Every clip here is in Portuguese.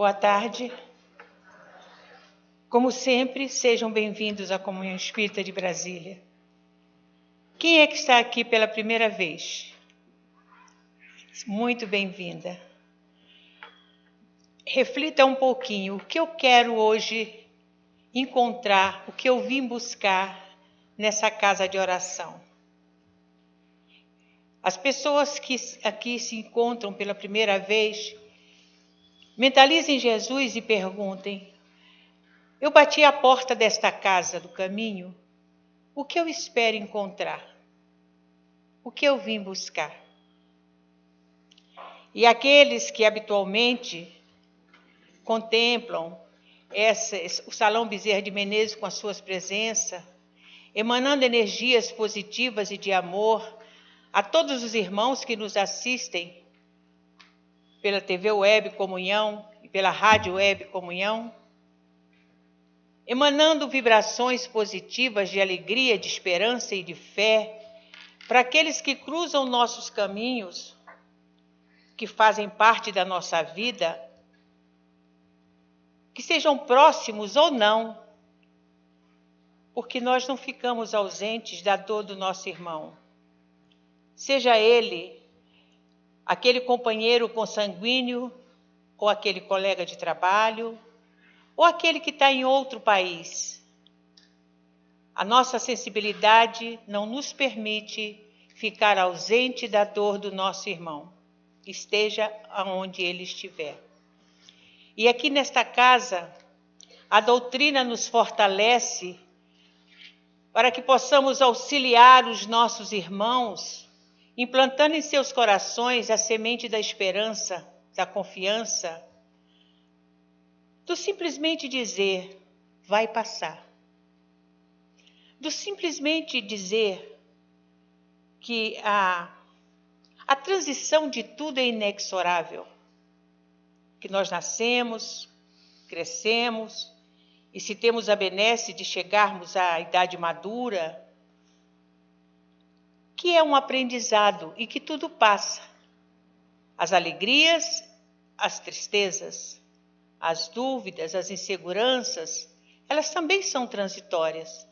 Boa tarde. Como sempre, sejam bem-vindos à Comunhão Espírita de Brasília. Quem é que está aqui pela primeira vez? Muito bem-vinda. Reflita um pouquinho, o que eu quero hoje encontrar, o que eu vim buscar nessa casa de oração. As pessoas que aqui se encontram pela primeira vez, mentalizem Jesus e perguntem: eu bati à porta desta casa do caminho, o que eu espero encontrar? O que eu vim buscar? E aqueles que habitualmente contemplam o Salão Bezerra de Menezes com as suas presenças, emanando energias positivas e de amor a todos os irmãos que nos assistem pela TV Web Comunhão e pela Rádio Web Comunhão, emanando vibrações positivas de alegria, de esperança e de fé para aqueles que cruzam nossos caminhos, que fazem parte da nossa vida, que sejam próximos ou não, porque nós não ficamos ausentes da dor do nosso irmão. Seja ele aquele companheiro consanguíneo, ou aquele colega de trabalho, ou aquele que está em outro país. A nossa sensibilidade não nos permite ficar ausente da dor do nosso irmão, esteja aonde ele estiver. E aqui nesta casa, a doutrina nos fortalece para que possamos auxiliar os nossos irmãos, implantando em seus corações a semente da esperança, da confiança, do simplesmente dizer, vai passar. Do simplesmente dizer que a transição de tudo é inexorável. Que nós nascemos, crescemos, e se temos a benesse de chegarmos à idade madura, que é um aprendizado e que tudo passa. As alegrias, as tristezas, as dúvidas, as inseguranças, elas também são transitórias.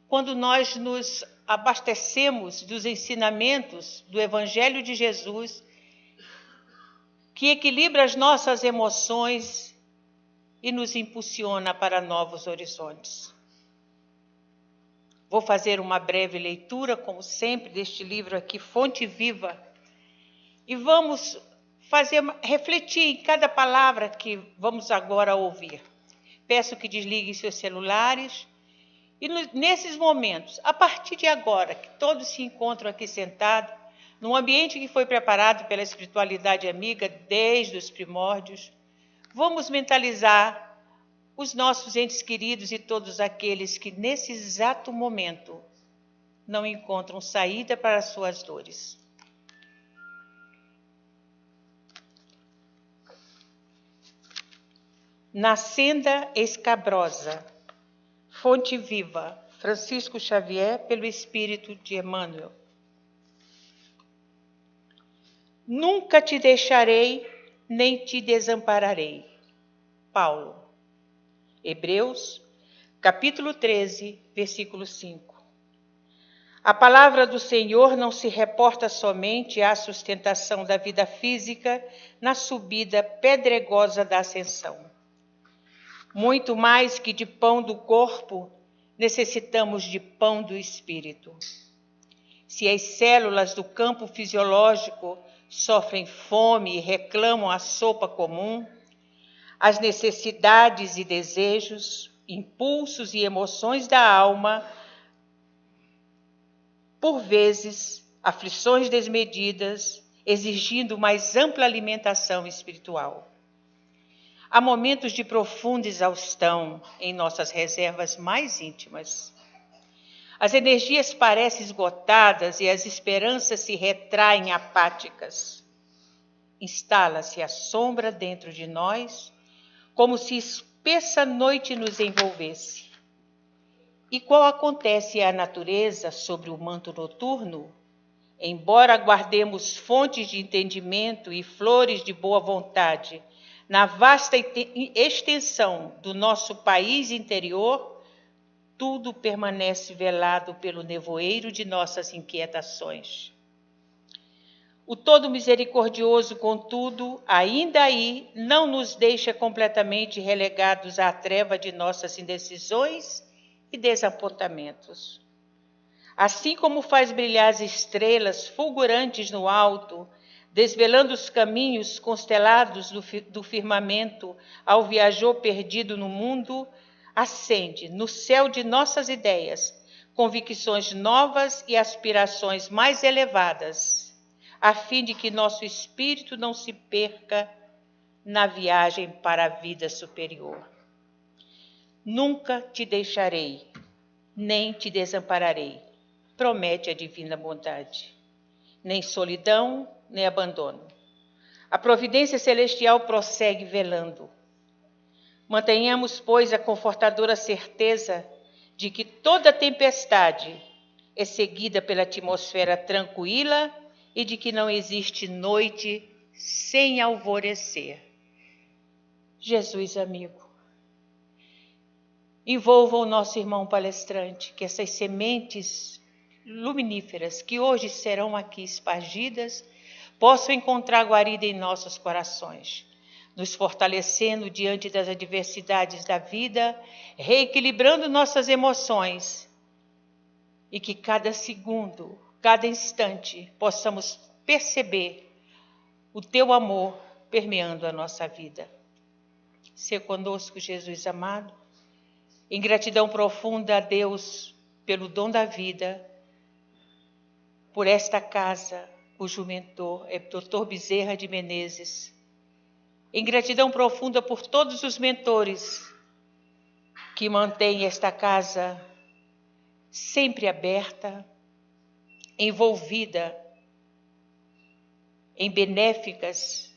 Quando nós nos abastecemos dos ensinamentos do Evangelho de Jesus, que equilibra as nossas emoções e nos impulsiona para novos horizontes. Vou fazer uma breve leitura, como sempre, deste livro aqui, Fonte Viva, e vamos refletir em cada palavra que vamos agora ouvir. Peço que desliguem seus celulares e nesses momentos, a partir de agora, que todos se encontram aqui sentados, num ambiente que foi preparado pela espiritualidade amiga desde os primórdios, vamos mentalizar os nossos entes queridos e todos aqueles que, nesse exato momento, não encontram saída para as suas dores. Na senda escabrosa, Fonte Viva, Francisco Xavier, pelo Espírito de Emmanuel. Nunca te deixarei, nem te desampararei. Paulo. Hebreus, capítulo 13, versículo 5. A palavra do Senhor não se reporta somente à sustentação da vida física na subida pedregosa da ascensão. Muito mais que de pão do corpo, necessitamos de pão do espírito. Se as células do campo fisiológico sofrem fome e reclamam a sopa comum, as necessidades e desejos, impulsos e emoções da alma, por vezes, aflições desmedidas, exigindo mais ampla alimentação espiritual. Há momentos de profunda exaustão em nossas reservas mais íntimas. As energias parecem esgotadas e as esperanças se retraem apáticas. Instala-se a sombra dentro de nós, como se espessa noite nos envolvesse. E qual acontece à natureza sobre o manto noturno? Embora guardemos fontes de entendimento e flores de boa vontade na vasta extensão do nosso país interior, tudo permanece velado pelo nevoeiro de nossas inquietações. O Todo Misericordioso, contudo, ainda aí não nos deixa completamente relegados à treva de nossas indecisões e desapontamentos. Assim como faz brilhar as estrelas fulgurantes no alto, desvelando os caminhos constelados do firmamento ao viajor perdido no mundo, acende no céu de nossas ideias convicções novas e aspirações mais elevadas, a fim de que nosso espírito não se perca na viagem para a vida superior. Nunca te deixarei, nem te desampararei, promete a divina bondade. Nem solidão, nem abandono. A providência celestial prossegue velando. Mantenhamos, pois, a confortadora certeza de que toda tempestade é seguida pela atmosfera tranquila e de que não existe noite sem alvorecer. Jesus amigo, envolva o nosso irmão palestrante, que essas sementes luminíferas que hoje serão aqui espargidas possam encontrar guarida em nossos corações, nos fortalecendo diante das adversidades da vida, reequilibrando nossas emoções, e que cada segundo, cada instante, possamos perceber o teu amor permeando a nossa vida. Sê conosco, Jesus amado, em gratidão profunda a Deus pelo dom da vida, por esta casa, cujo mentor é Dr. Bezerra de Menezes. Em gratidão profunda por todos os mentores que mantêm esta casa sempre aberta, envolvida em benéficas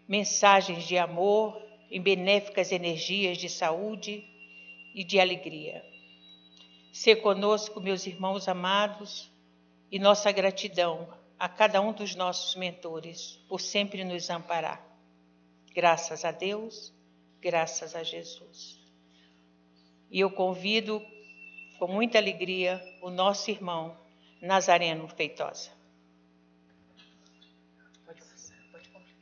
mensagens de amor, em benéficas energias de saúde e de alegria. Sê conosco, meus irmãos amados, e nossa gratidão a cada um dos nossos mentores por sempre nos amparar. Graças a Deus, graças a Jesus. E eu convido, com muita alegria, o nosso irmão Nazareno Feitosa. Pode passar, pode completar.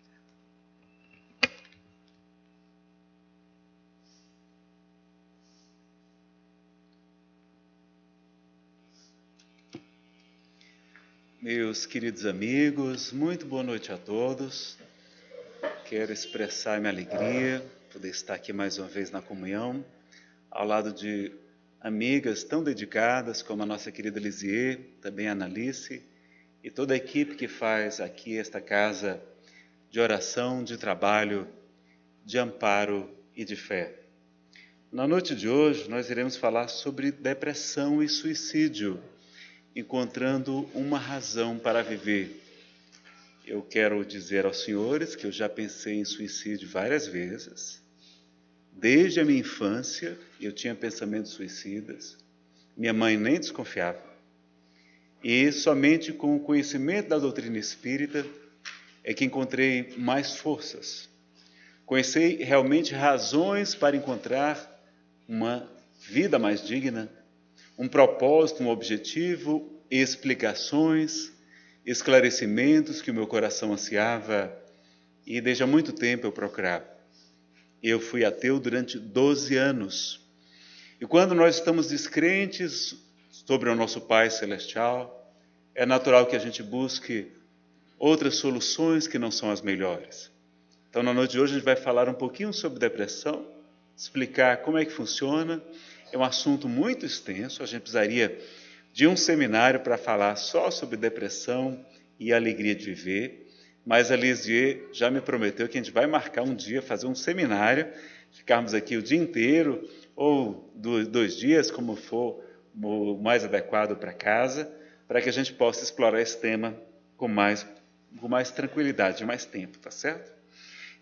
Meus queridos amigos, muito boa noite a todos. Quero expressar minha alegria por poder estar aqui mais uma vez na comunhão, ao lado de amigas tão dedicadas como a nossa querida Lisier, também a Analice, e toda a equipe que faz aqui esta casa de oração, de trabalho, de amparo e de fé. Na noite de hoje, nós iremos falar sobre depressão e suicídio, encontrando uma razão para viver. Eu quero dizer aos senhores que eu já pensei em suicídio várias vezes. Desde a minha infância, eu tinha pensamentos suicidas. Minha mãe nem desconfiava. E somente com o conhecimento da doutrina espírita é que encontrei mais forças. Conheci realmente razões para encontrar uma vida mais digna, um propósito, um objetivo, explicações, esclarecimentos que o meu coração ansiava e desde há muito tempo eu procurava. Eu fui ateu durante 12 anos. E quando nós estamos descrentes sobre o nosso Pai Celestial, é natural que a gente busque outras soluções que não são as melhores. Então, na noite de hoje, a gente vai falar um pouquinho sobre depressão, explicar como é que funciona. É um assunto muito extenso, a gente precisaria de um seminário para falar só sobre depressão e alegria de viver, mas a Lisier já me prometeu que a gente vai marcar um dia, fazer um seminário, ficarmos aqui o dia inteiro, ou 2 dias, como for o mais adequado para casa, para que a gente possa explorar esse tema com mais tranquilidade, mais tempo, tá certo?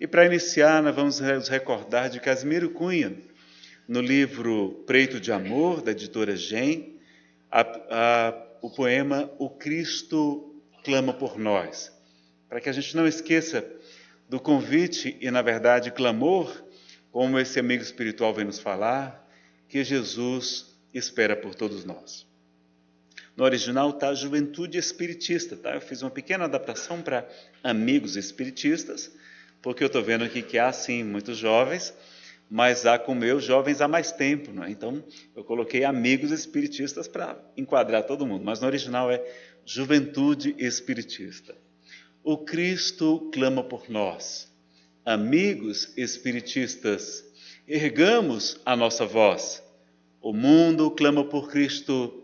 E para iniciar, nós vamos nos recordar de Casimiro Cunha, no livro Preito de Amor, da editora GEM, o poema O Cristo Clama por Nós, para que a gente não esqueça do convite e, na verdade, clamor, como esse amigo espiritual vem nos falar, que Jesus espera por todos nós. No original está Juventude Espiritista, tá? Eu fiz uma pequena adaptação para amigos espiritistas, porque eu estou vendo aqui que há, sim, muitos jovens, mas há, como eu, jovens há mais tempo, não é? Então, eu coloquei amigos espiritistas para enquadrar todo mundo, mas no original é Juventude Espiritista. O Cristo clama por nós. Amigos espiritistas, ergamos a nossa voz. O mundo clama por Cristo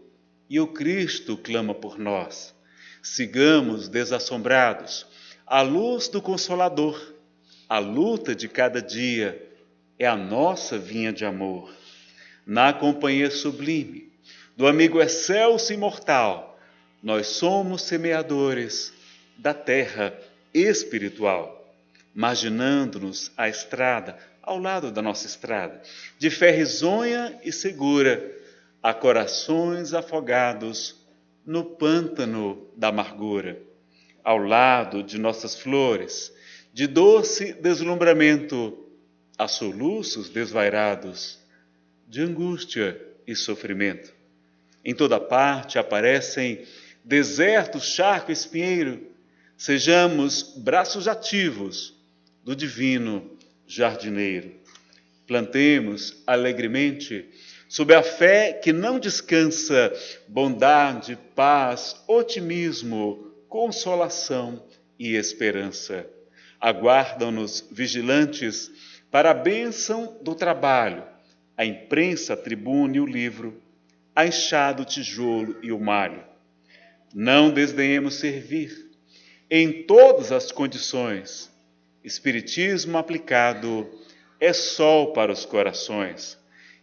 e o Cristo clama por nós. Sigamos desassombrados à luz do Consolador. A luta de cada dia é a nossa vinha de amor. Na companhia sublime do amigo excelso e imortal, nós somos semeadores da terra espiritual, marginando-nos a estrada, ao lado da nossa estrada, de fé risonha e segura, a corações afogados no pântano da amargura, ao lado de nossas flores, de doce deslumbramento, a soluços desvairados, de angústia e sofrimento. Em toda parte aparecem deserto, charco, espinheiro. Sejamos braços ativos do divino jardineiro. Plantemos alegremente, sob a fé que não descansa, bondade, paz, otimismo, consolação e esperança. Aguardam-nos vigilantes para a bênção do trabalho, a imprensa, a tribuna e o livro, a enxada, o tijolo e o malho. Não desdenhemos servir em todas as condições. Espiritismo aplicado é sol para os corações.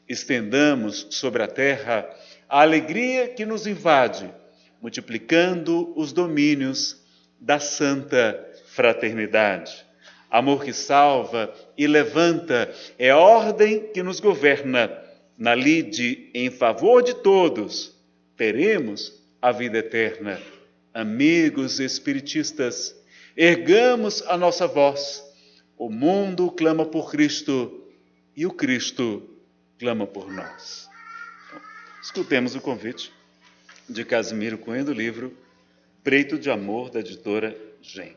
Estendamos sobre a terra a alegria que nos invade, multiplicando os domínios da santa fraternidade. Amor que salva e levanta é a ordem que nos governa. Na lide em favor de todos, teremos a vida eterna. Amigos espiritistas, ergamos a nossa voz. O mundo clama por Cristo e o Cristo clama por nós. Então, escutemos o convite de Casimiro Cunha do livro Preito de Amor, da editora GEM.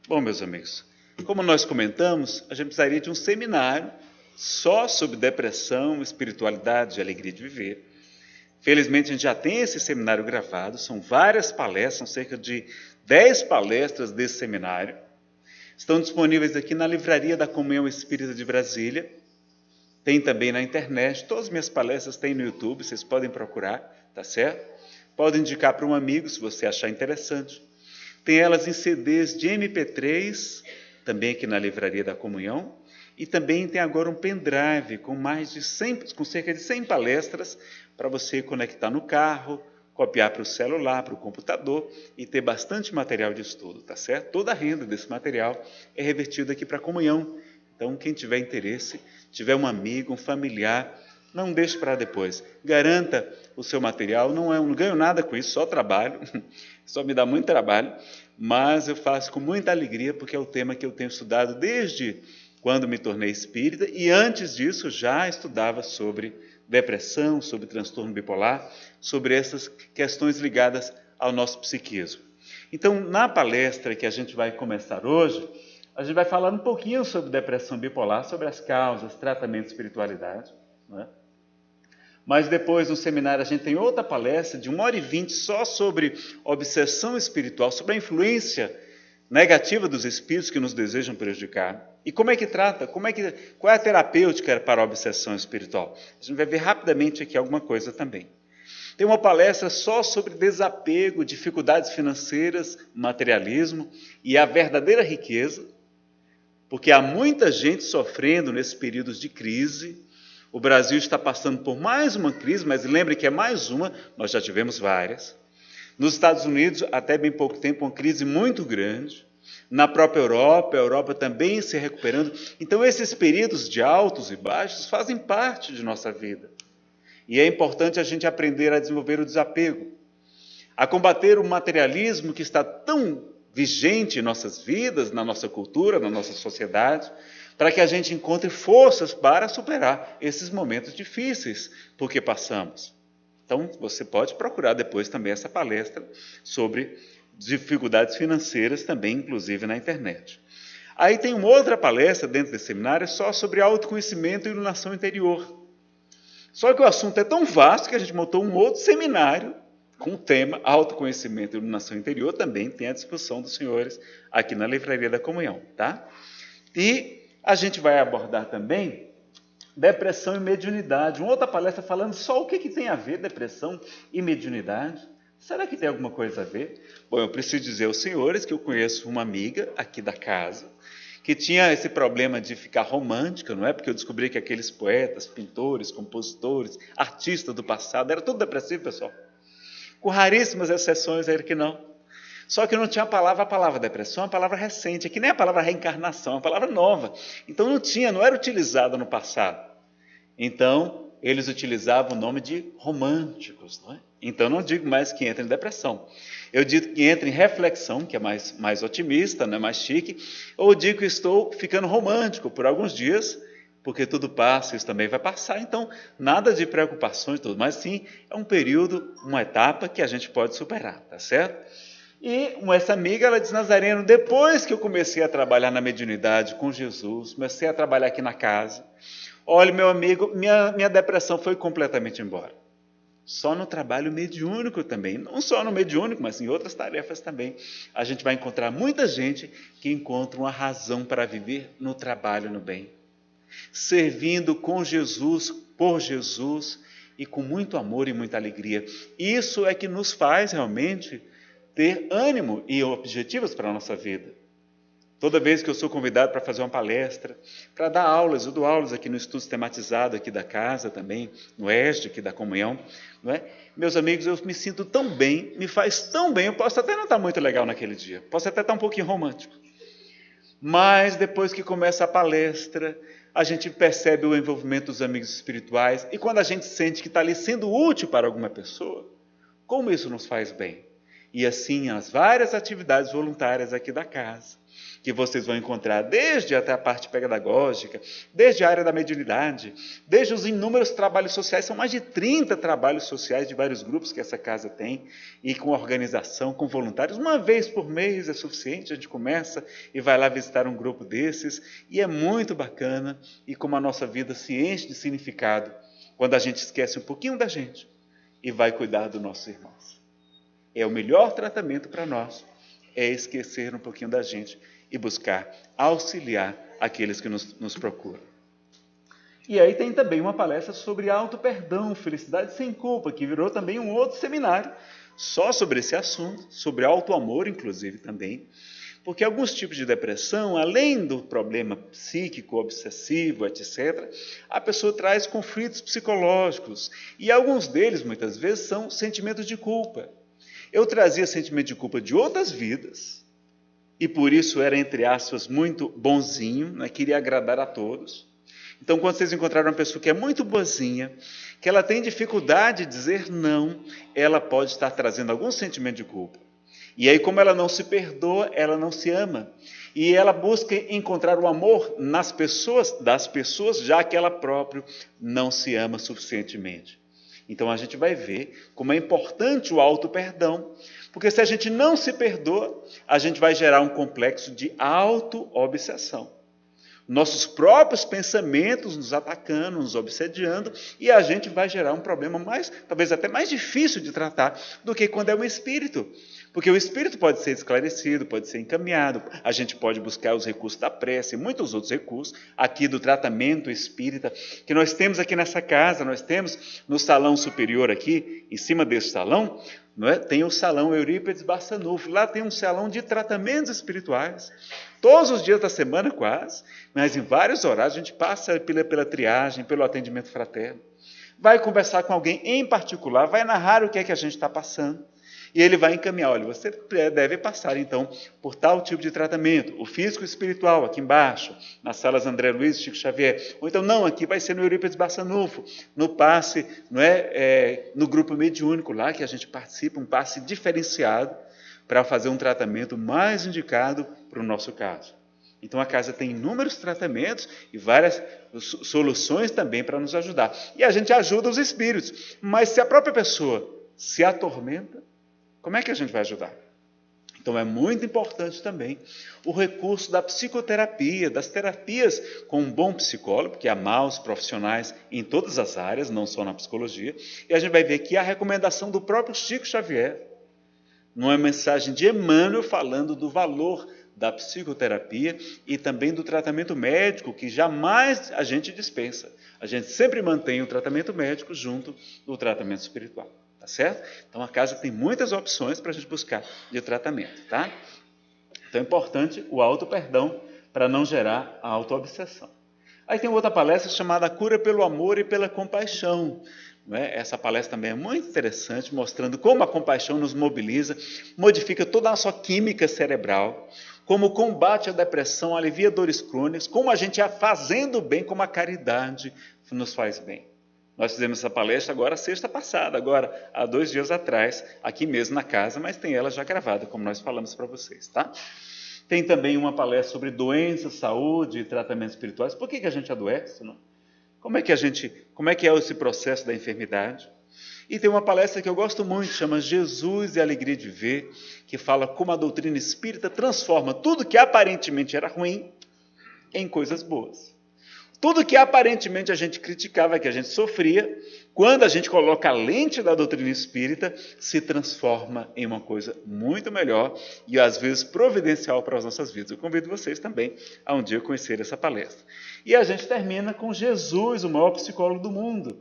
Bom, meus amigos, como nós comentamos, a gente precisaria de um seminário só sobre depressão, espiritualidade e alegria de viver. Felizmente, a gente já tem esse seminário gravado, são várias palestras, são cerca de 10 palestras desse seminário. Estão disponíveis aqui na Livraria da Comunhão Espírita de Brasília, tem também na internet, todas as minhas palestras tem no YouTube, vocês podem procurar, tá certo? Podem indicar para um amigo, se você achar interessante. Tem elas em CDs de MP3, também aqui na Livraria da Comunhão, e também tem agora um pendrive com cerca de 100 palestras para você conectar no carro, copiar para o celular, para o computador e ter bastante material de estudo, tá certo? Toda a renda desse material é revertida aqui para a Comunhão. Então, quem tiver interesse, tiver um amigo, um familiar, não deixe para depois. Garanta o seu material, não ganho nada com isso, só trabalho, só me dá muito trabalho, mas eu faço com muita alegria porque é o tema que eu tenho estudado desde quando me tornei espírita e antes disso já estudava sobre depressão, sobre transtorno bipolar, sobre essas questões ligadas ao nosso psiquismo. Então, na palestra que a gente vai começar hoje, a gente vai falar um pouquinho sobre depressão bipolar, sobre as causas, tratamento e espiritualidade, não é? Mas depois, no seminário, a gente tem outra palestra de 1h20 só sobre obsessão espiritual, sobre a influência negativa dos espíritos que nos desejam prejudicar. E como é que trata? Qual é a terapêutica para a obsessão espiritual? A gente vai ver rapidamente aqui alguma coisa também. Tem uma palestra só sobre desapego, dificuldades financeiras, materialismo e a verdadeira riqueza, porque há muita gente sofrendo nesses períodos de crise. O Brasil está passando por mais uma crise, mas lembre que é mais uma, nós já tivemos várias. Nos Estados Unidos, até bem pouco tempo, uma crise muito grande. Na própria Europa, a Europa também se recuperando. Então, esses períodos de altos e baixos fazem parte de nossa vida. E é importante a gente aprender a desenvolver o desapego, a combater o materialismo que está tão vigente em nossas vidas, na nossa cultura, na nossa sociedade, para que a gente encontre forças para superar esses momentos difíceis por que passamos. Então, você pode procurar depois também essa palestra sobre dificuldades financeiras, também, inclusive, na internet. Aí tem uma outra palestra dentro desse seminário só sobre autoconhecimento e iluminação interior. Só que o assunto é tão vasto que a gente montou um outro seminário com o tema autoconhecimento e iluminação interior, também tem a discussão dos senhores aqui na Livraria da Comunhão, tá? E a gente vai abordar também depressão e mediunidade. Uma outra palestra falando só o que tem a ver depressão e mediunidade. Será que tem alguma coisa a ver? Bom, eu preciso dizer aos senhores que eu conheço uma amiga aqui da casa que tinha esse problema de ficar romântica, não é? Porque eu descobri que aqueles poetas, pintores, compositores, artistas do passado, era tudo depressivo, pessoal. Com raríssimas exceções, era que não. Só que não tinha a palavra depressão, a palavra recente, é que nem a palavra reencarnação, é uma palavra nova. Então não era utilizada no passado. Então, eles utilizavam o nome de românticos, não é? Então, não digo mais que entra em depressão. Eu digo que entra em reflexão, que é mais otimista, não é mais chique, ou digo que estou ficando romântico por alguns dias, porque tudo passa, isso também vai passar, então nada de preocupações e tudo, mas sim é um período, uma etapa que a gente pode superar, tá certo? E essa amiga, ela diz, Nazareno, depois que eu comecei a trabalhar na mediunidade com Jesus, comecei a trabalhar aqui na casa, olha, meu amigo, minha depressão foi completamente embora. Só no trabalho mediúnico também, não só no mediúnico, mas em outras tarefas também. A gente vai encontrar muita gente que encontra uma razão para viver no trabalho, no bem. Servindo com Jesus, por Jesus e com muito amor e muita alegria. Isso é que nos faz realmente ter ânimo e objetivos para a nossa vida. Toda vez que eu sou convidado para fazer uma palestra, para dar aulas, eu dou aulas aqui no estudo sistematizado aqui da casa também, no ESD, aqui da comunhão, não é? Meus amigos, eu me sinto tão bem, me faz tão bem, eu posso até não estar muito legal naquele dia, posso até estar um pouquinho romântico, mas depois que começa a palestra, a gente percebe o envolvimento dos amigos espirituais, e quando a gente sente que está ali sendo útil para alguma pessoa, como isso nos faz bem? E assim, as várias atividades voluntárias aqui da casa, que vocês vão encontrar desde até a parte pedagógica, desde a área da mediunidade, desde os inúmeros trabalhos sociais, são mais de 30 trabalhos sociais de vários grupos que essa casa tem, e com organização, com voluntários, uma vez por mês é suficiente, a gente começa e vai lá visitar um grupo desses, e é muito bacana, e como a nossa vida se enche de significado, quando a gente esquece um pouquinho da gente, e vai cuidar dos nossos irmãos. É o melhor tratamento para nós, é esquecer um pouquinho da gente, e buscar auxiliar aqueles que nos procuram. E aí tem também uma palestra sobre auto-perdão, felicidade sem culpa, que virou também um outro seminário, só sobre esse assunto, sobre auto-amor, inclusive, também, porque alguns tipos de depressão, além do problema psíquico, obsessivo, etc., a pessoa traz conflitos psicológicos, e alguns deles, muitas vezes, são sentimentos de culpa. Eu trazia sentimento de culpa de outras vidas, e por isso era, entre aspas, muito bonzinho, né? Queria agradar a todos. Então, quando vocês encontrarem uma pessoa que é muito boazinha, que ela tem dificuldade de dizer não, ela pode estar trazendo algum sentimento de culpa. E aí, como ela não se perdoa, ela não se ama. E ela busca encontrar o amor nas pessoas, das pessoas, já que ela própria não se ama suficientemente. Então, a gente vai ver como é importante o auto-perdão, porque se a gente não se perdoa, a gente vai gerar um complexo de auto-obsessão. Nossos próprios pensamentos nos atacando, nos obsediando, e a gente vai gerar um problema talvez até mais difícil de tratar do que quando é um espírito. Porque o espírito pode ser esclarecido, pode ser encaminhado, a gente pode buscar os recursos da prece e muitos outros recursos aqui do tratamento espírita, que nós temos aqui nessa casa, nós temos no salão superior aqui, em cima desse salão, não é? Tem o salão Eurípides Barçanufo, lá tem um salão de tratamentos espirituais, todos os dias da semana quase, mas em vários horários a gente passa pela triagem, pelo atendimento fraterno, vai conversar com alguém em particular, vai narrar o que é que a gente está passando, e ele vai encaminhar, olha, você deve passar, então, por tal tipo de tratamento, o físico e espiritual, aqui embaixo, nas salas André Luiz e Chico Xavier, ou então, não, aqui vai ser no Eurípides Barçanufo, no passe, no grupo mediúnico lá, que a gente participa, um passe diferenciado, para fazer um tratamento mais indicado para o nosso caso. Então a casa tem inúmeros tratamentos e várias soluções também para nos ajudar. E a gente ajuda os espíritos, mas se a própria pessoa se atormenta, como é que a gente vai ajudar? Então é muito importante também o recurso da psicoterapia, das terapias com um bom psicólogo, que há maus profissionais em todas as áreas, não só na psicologia. E a gente vai ver que a recomendação do próprio Chico Xavier, numa mensagem de Emmanuel falando do valor da psicoterapia e também do tratamento médico, que jamais a gente dispensa. A gente sempre mantém o tratamento médico junto do tratamento espiritual. Tá certo? Então a casa tem muitas opções para a gente buscar de tratamento, tá? Então é importante o auto-perdão para não gerar a auto-obsessão. Aí tem outra palestra chamada Cura pelo Amor e pela Compaixão. Não é? Essa palestra também é muito interessante, mostrando como a compaixão nos mobiliza, modifica toda a nossa química cerebral, como combate a depressão, alivia dores crônicas, como a gente fazendo bem, como a caridade nos faz bem. Nós fizemos essa palestra agora, sexta passada, agora há 2 dias atrás, aqui mesmo na casa, mas tem ela já gravada, como nós falamos para vocês, tá? Tem também uma palestra sobre doenças, saúde e tratamentos espirituais. Por que a gente adoece, não? Como é que é esse processo da enfermidade? E tem uma palestra que eu gosto muito, chama Jesus e a Alegria de Ver, que fala como a doutrina espírita transforma tudo que aparentemente era ruim em coisas boas. Tudo que aparentemente a gente criticava, que a gente sofria, quando a gente coloca a lente da doutrina espírita, se transforma em uma coisa muito melhor e às vezes providencial para as nossas vidas. Eu convido vocês também a um dia conhecer essa palestra. E a gente termina com Jesus, o maior psicólogo do mundo,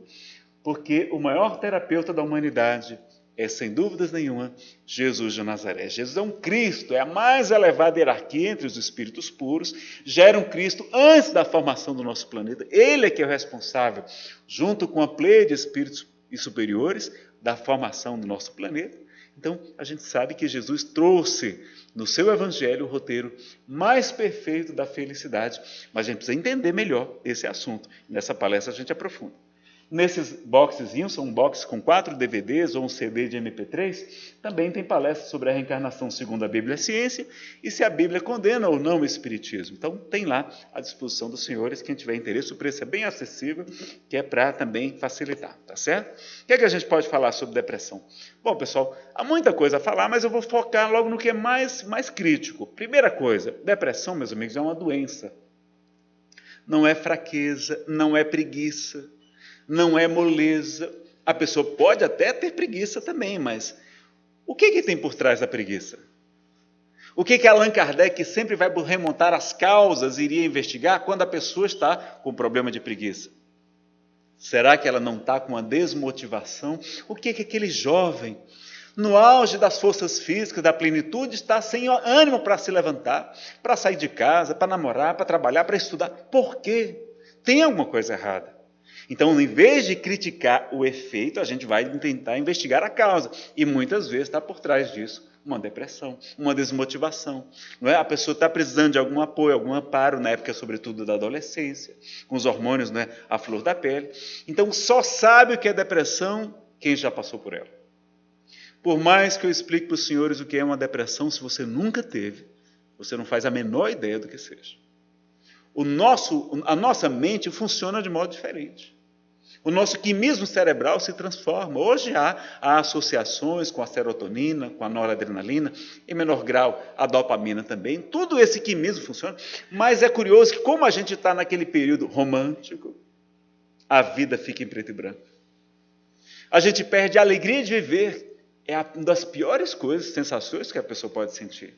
porque o maior terapeuta da humanidade é, sem dúvidas nenhuma, Jesus de Nazaré. Jesus é um Cristo, é a mais elevada hierarquia entre os espíritos puros, já era um Cristo antes da formação do nosso planeta. Ele é que é o responsável, junto com a pleia de espíritos e superiores, da formação do nosso planeta. Então, a gente sabe que Jesus trouxe no seu evangelho o roteiro mais perfeito da felicidade, mas a gente precisa entender melhor esse assunto. Nessa palestra a gente aprofunda. Nesses boxezinhos, são um box com 4 DVDs ou um CD de MP3, também tem palestras sobre a reencarnação segundo a Bíblia e a ciência e se a Bíblia condena ou não o espiritismo. Então tem lá à disposição dos senhores, quem tiver interesse, o preço é bem acessível, que é para também facilitar, tá certo? O que é que a gente pode falar sobre depressão? Bom, pessoal, há muita coisa a falar, mas eu vou focar logo no que é mais crítico. Primeira coisa, depressão, meus amigos, é uma doença. Não é fraqueza, não é preguiça, não é moleza. A pessoa pode até ter preguiça também, mas o que tem por trás da preguiça? O que Allan Kardec sempre vai remontar as causas e iria investigar quando a pessoa está com problema de preguiça? Será que ela não está com uma desmotivação? O que aquele jovem, no auge das forças físicas, da plenitude, está sem ânimo para se levantar, para sair de casa, para namorar, para trabalhar, para estudar? Por quê? Tem alguma coisa errada. Então, em vez de criticar o efeito, a gente vai tentar investigar a causa. E muitas vezes está por trás disso uma depressão, uma desmotivação. Não é? A pessoa está precisando de algum apoio, algum amparo, na época, sobretudo, da adolescência, com os hormônios, não é? À flor da pele. Então, só sabe o que é depressão quem já passou por ela. Por mais que eu explique para os senhores o que é uma depressão, se você nunca teve, você não faz a menor ideia do que seja. A nossa mente funciona de modo diferente. O nosso quimismo cerebral se transforma. Hoje há associações com a serotonina, com a noradrenalina, em menor grau a dopamina também. Tudo esse quimismo funciona, mas é curioso que como a gente está naquele período romântico, a vida fica em preto e branco. A gente perde a alegria de viver. É uma das piores coisas, sensações que a pessoa pode sentir.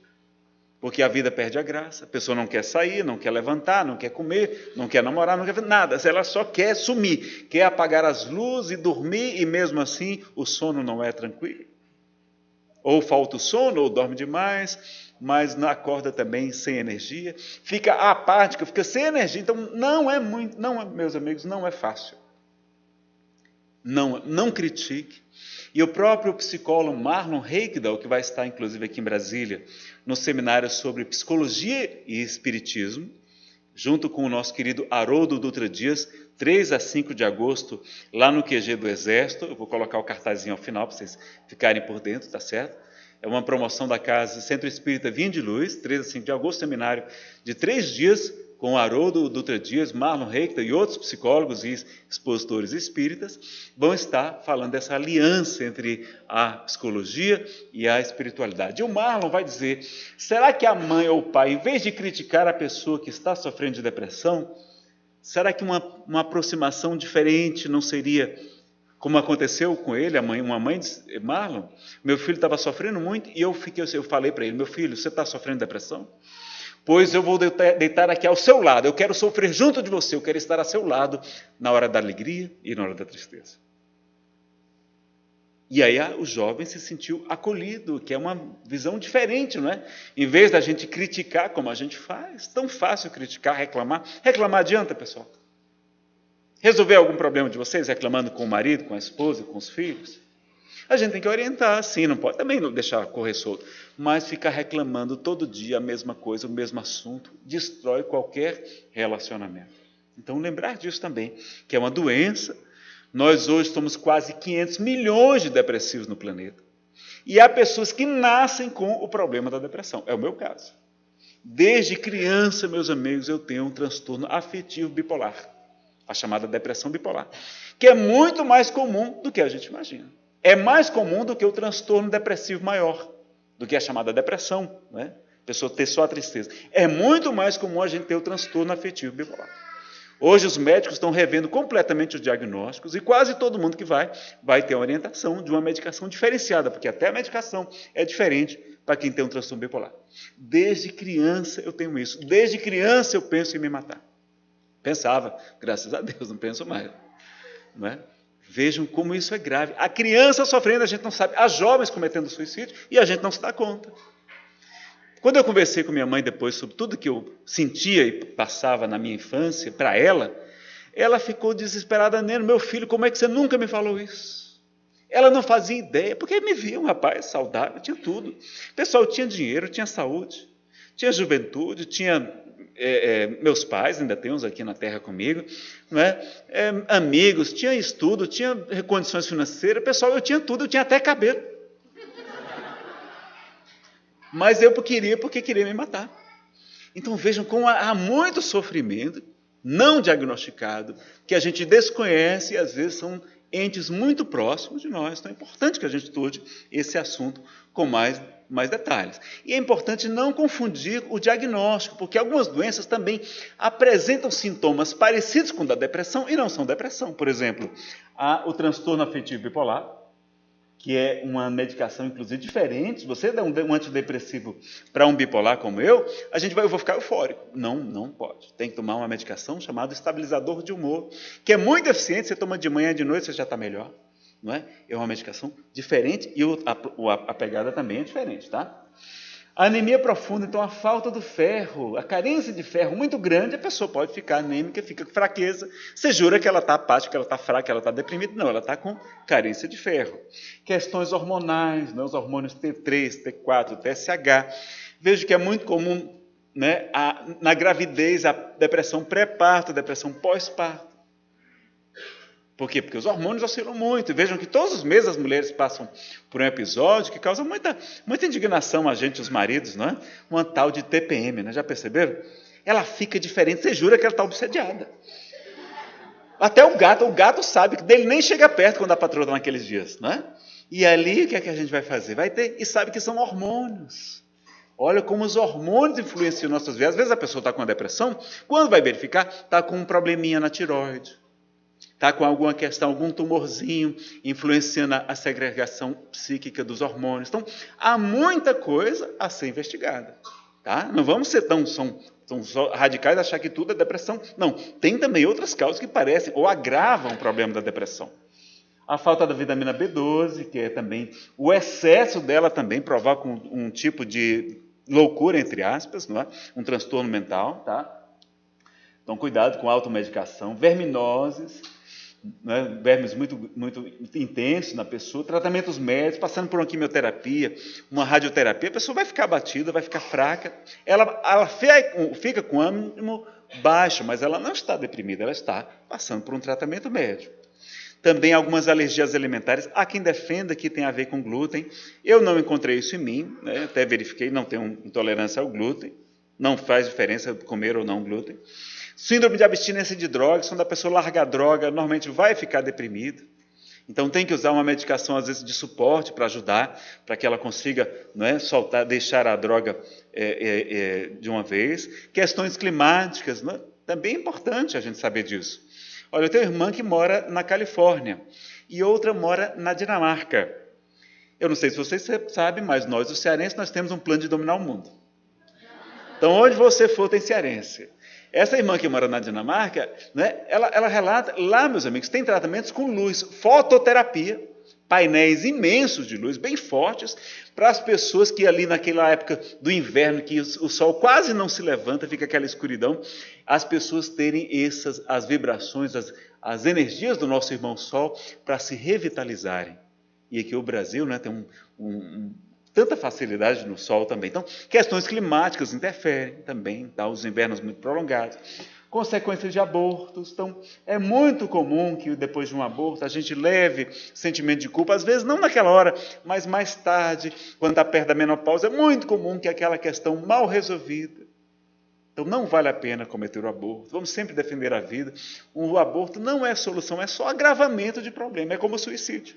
Porque a vida perde a graça, a pessoa não quer sair, não quer levantar, não quer comer, não quer namorar, não quer fazer nada. Ela só quer sumir, quer apagar as luzes e dormir, e mesmo assim o sono não é tranquilo. Ou falta o sono, ou dorme demais, mas não acorda também sem energia. Fica apática, fica sem energia. Então meus amigos, não é fácil. Não critique. E o próprio psicólogo Marlon Reikdal, que vai estar inclusive aqui em Brasília, no seminário sobre psicologia e espiritismo, junto com o nosso querido Haroldo Dutra Dias, 3 a 5 de agosto, lá no QG do Exército. Eu vou colocar o cartazinho ao final para vocês ficarem por dentro, tá certo? É uma promoção da Casa Centro Espírita Vinha de Luz, 3 a 5 de agosto, seminário de 3 dias, com Haroldo Dutra Dias, Marlon Reichta e outros psicólogos e expositores espíritas, vão estar falando dessa aliança entre a psicologia e a espiritualidade. E o Marlon vai dizer, será que a mãe ou o pai, em vez de criticar a pessoa que está sofrendo de depressão, será que uma aproximação diferente não seria, como aconteceu com ele, uma mãe disse, Marlon, meu filho estava sofrendo muito, e eu falei para ele, meu filho, você está sofrendo de depressão? Pois eu vou deitar aqui ao seu lado, eu quero sofrer junto de você, eu quero estar ao seu lado na hora da alegria e na hora da tristeza. E aí o jovem se sentiu acolhido, que é uma visão diferente, não é? Em vez da gente criticar como a gente faz, tão fácil criticar, reclamar. Reclamar adianta, pessoal? Resolver algum problema de vocês reclamando com o marido, com a esposa, com os filhos? A gente tem que orientar, sim, não pode também não deixar correr solto, mas ficar reclamando todo dia a mesma coisa, o mesmo assunto, destrói qualquer relacionamento. Então, lembrar disso também, que é uma doença. Nós hoje somos quase 500 milhões de depressivos no planeta. E há pessoas que nascem com o problema da depressão. É o meu caso. Desde criança, meus amigos, eu tenho um transtorno afetivo bipolar, a chamada depressão bipolar, que é muito mais comum do que a gente imagina. É mais comum do que o transtorno depressivo maior, do que a chamada depressão, né? A pessoa ter só a tristeza. É muito mais comum a gente ter o transtorno afetivo bipolar. Hoje os médicos estão revendo completamente os diagnósticos e quase todo mundo que vai ter a orientação de uma medicação diferenciada, porque até a medicação é diferente para quem tem um transtorno bipolar. Desde criança eu tenho isso. Desde criança eu penso em me matar. Pensava, graças a Deus, não penso mais. Não é? Vejam como isso é grave. A criança sofrendo, a gente não sabe. As jovens cometendo suicídio e a gente não se dá conta. Quando eu conversei com minha mãe depois sobre tudo que eu sentia e passava na minha infância, para ela ficou desesperada. Neno, meu filho, como é que você nunca me falou isso? Ela não fazia ideia, porque me via um rapaz saudável, tinha tudo. Pessoal, tinha dinheiro, tinha saúde, tinha juventude, tinha meus pais, ainda tem uns aqui na terra comigo, não é? Amigos, tinha estudo, tinha condições financeiras. Pessoal, eu tinha tudo, eu tinha até cabelo. Mas eu porque queria me matar. Então vejam como há muito sofrimento não diagnosticado, que a gente desconhece e às vezes são entes muito próximos de nós. Então é importante que a gente estude esse assunto com mais detalhes. E é importante não confundir o diagnóstico, porque algumas doenças também apresentam sintomas parecidos com o da depressão e não são depressão. Por exemplo, há o transtorno afetivo bipolar, que é uma medicação, inclusive, diferente. Se você dá um antidepressivo para um bipolar como eu vou ficar eufórico. Não pode. Tem que tomar uma medicação chamada estabilizador de humor, que é muito eficiente. Você toma de manhã e de noite, você já está melhor. Não é? É uma medicação diferente e a pegada também é diferente, tá? A anemia profunda, então a falta do ferro, a carência de ferro muito grande, a pessoa pode ficar anêmica, fica com fraqueza. Você jura que ela está apática, que ela está fraca, que ela está deprimida? Não, ela está com carência de ferro. Questões hormonais, né? Os hormônios T3, T4, TSH. Vejo que é muito comum, né, na gravidez a depressão pré-parto, a depressão pós-parto. Por quê? Porque os hormônios oscilam muito. E vejam que todos os meses as mulheres passam por um episódio que causa muita indignação a gente, os maridos, não é? Uma tal de TPM, né? Já perceberam? Ela fica diferente, você jura que ela está obsediada. Até o gato sabe que dele nem chega perto quando a patroa está naqueles dias, não é? E ali, o que é que a gente vai fazer? Vai ter, e sabe que são hormônios. Olha como os hormônios influenciam nossas vidas. Às vezes a pessoa está com uma depressão, quando vai verificar, está com um probleminha na tireoide. Está com alguma questão, algum tumorzinho, influenciando a segregação psíquica dos hormônios. Então, há muita coisa a ser investigada. Tá? Não vamos ser tão radicais achar que tudo é depressão. Não, tem também outras causas que parecem ou agravam o problema da depressão. A falta da vitamina B12, que é também o excesso dela também provoca um tipo de loucura, entre aspas, não é? Um transtorno mental. Tá? Então, cuidado com a automedicação, verminoses, né, vermes muito intensos na pessoa, tratamentos médicos, passando por uma quimioterapia, uma radioterapia, a pessoa vai ficar abatida, vai ficar fraca, ela fica com ânimo baixo, mas ela não está deprimida, ela está passando por um tratamento médico. Também algumas alergias alimentares. Há quem defenda que tem a ver com glúten. Eu não encontrei isso em mim, né? Até verifiquei, não tenho intolerância ao glúten. Não faz diferença comer ou não glúten. Síndrome de abstinência de drogas, quando a pessoa larga a droga, normalmente vai ficar deprimida. Então tem que usar uma medicação, às vezes, de suporte para ajudar, para que ela consiga, não é, soltar, deixar a droga de uma vez. Questões climáticas, não é? Também é importante a gente saber disso. Olha, eu tenho uma irmã que mora na Califórnia e outra mora na Dinamarca. Eu não sei se vocês sabem, mas nós, os cearenses, nós temos um plano de dominar o mundo. Então, onde você for, tem cearense. Essa irmã que mora na Dinamarca, né, ela relata, lá, meus amigos, tem tratamentos com luz, fototerapia, painéis imensos de luz, bem fortes, para as pessoas que ali naquela época do inverno, que o sol quase não se levanta, fica aquela escuridão, as pessoas terem as vibrações, as energias do nosso irmão Sol para se revitalizarem. E aqui o Brasil, né, tem tanta facilidade no sol também. Então, questões climáticas interferem também, tá? Os invernos muito prolongados. Consequências de abortos. Então, é muito comum que depois de um aborto a gente leve sentimento de culpa, às vezes não naquela hora, mas mais tarde, quando está perto da menopausa, é muito comum que aquela questão mal resolvida. Então, não vale a pena cometer o aborto. Vamos sempre defender a vida. O aborto não é solução, é só agravamento de problema. É como o suicídio.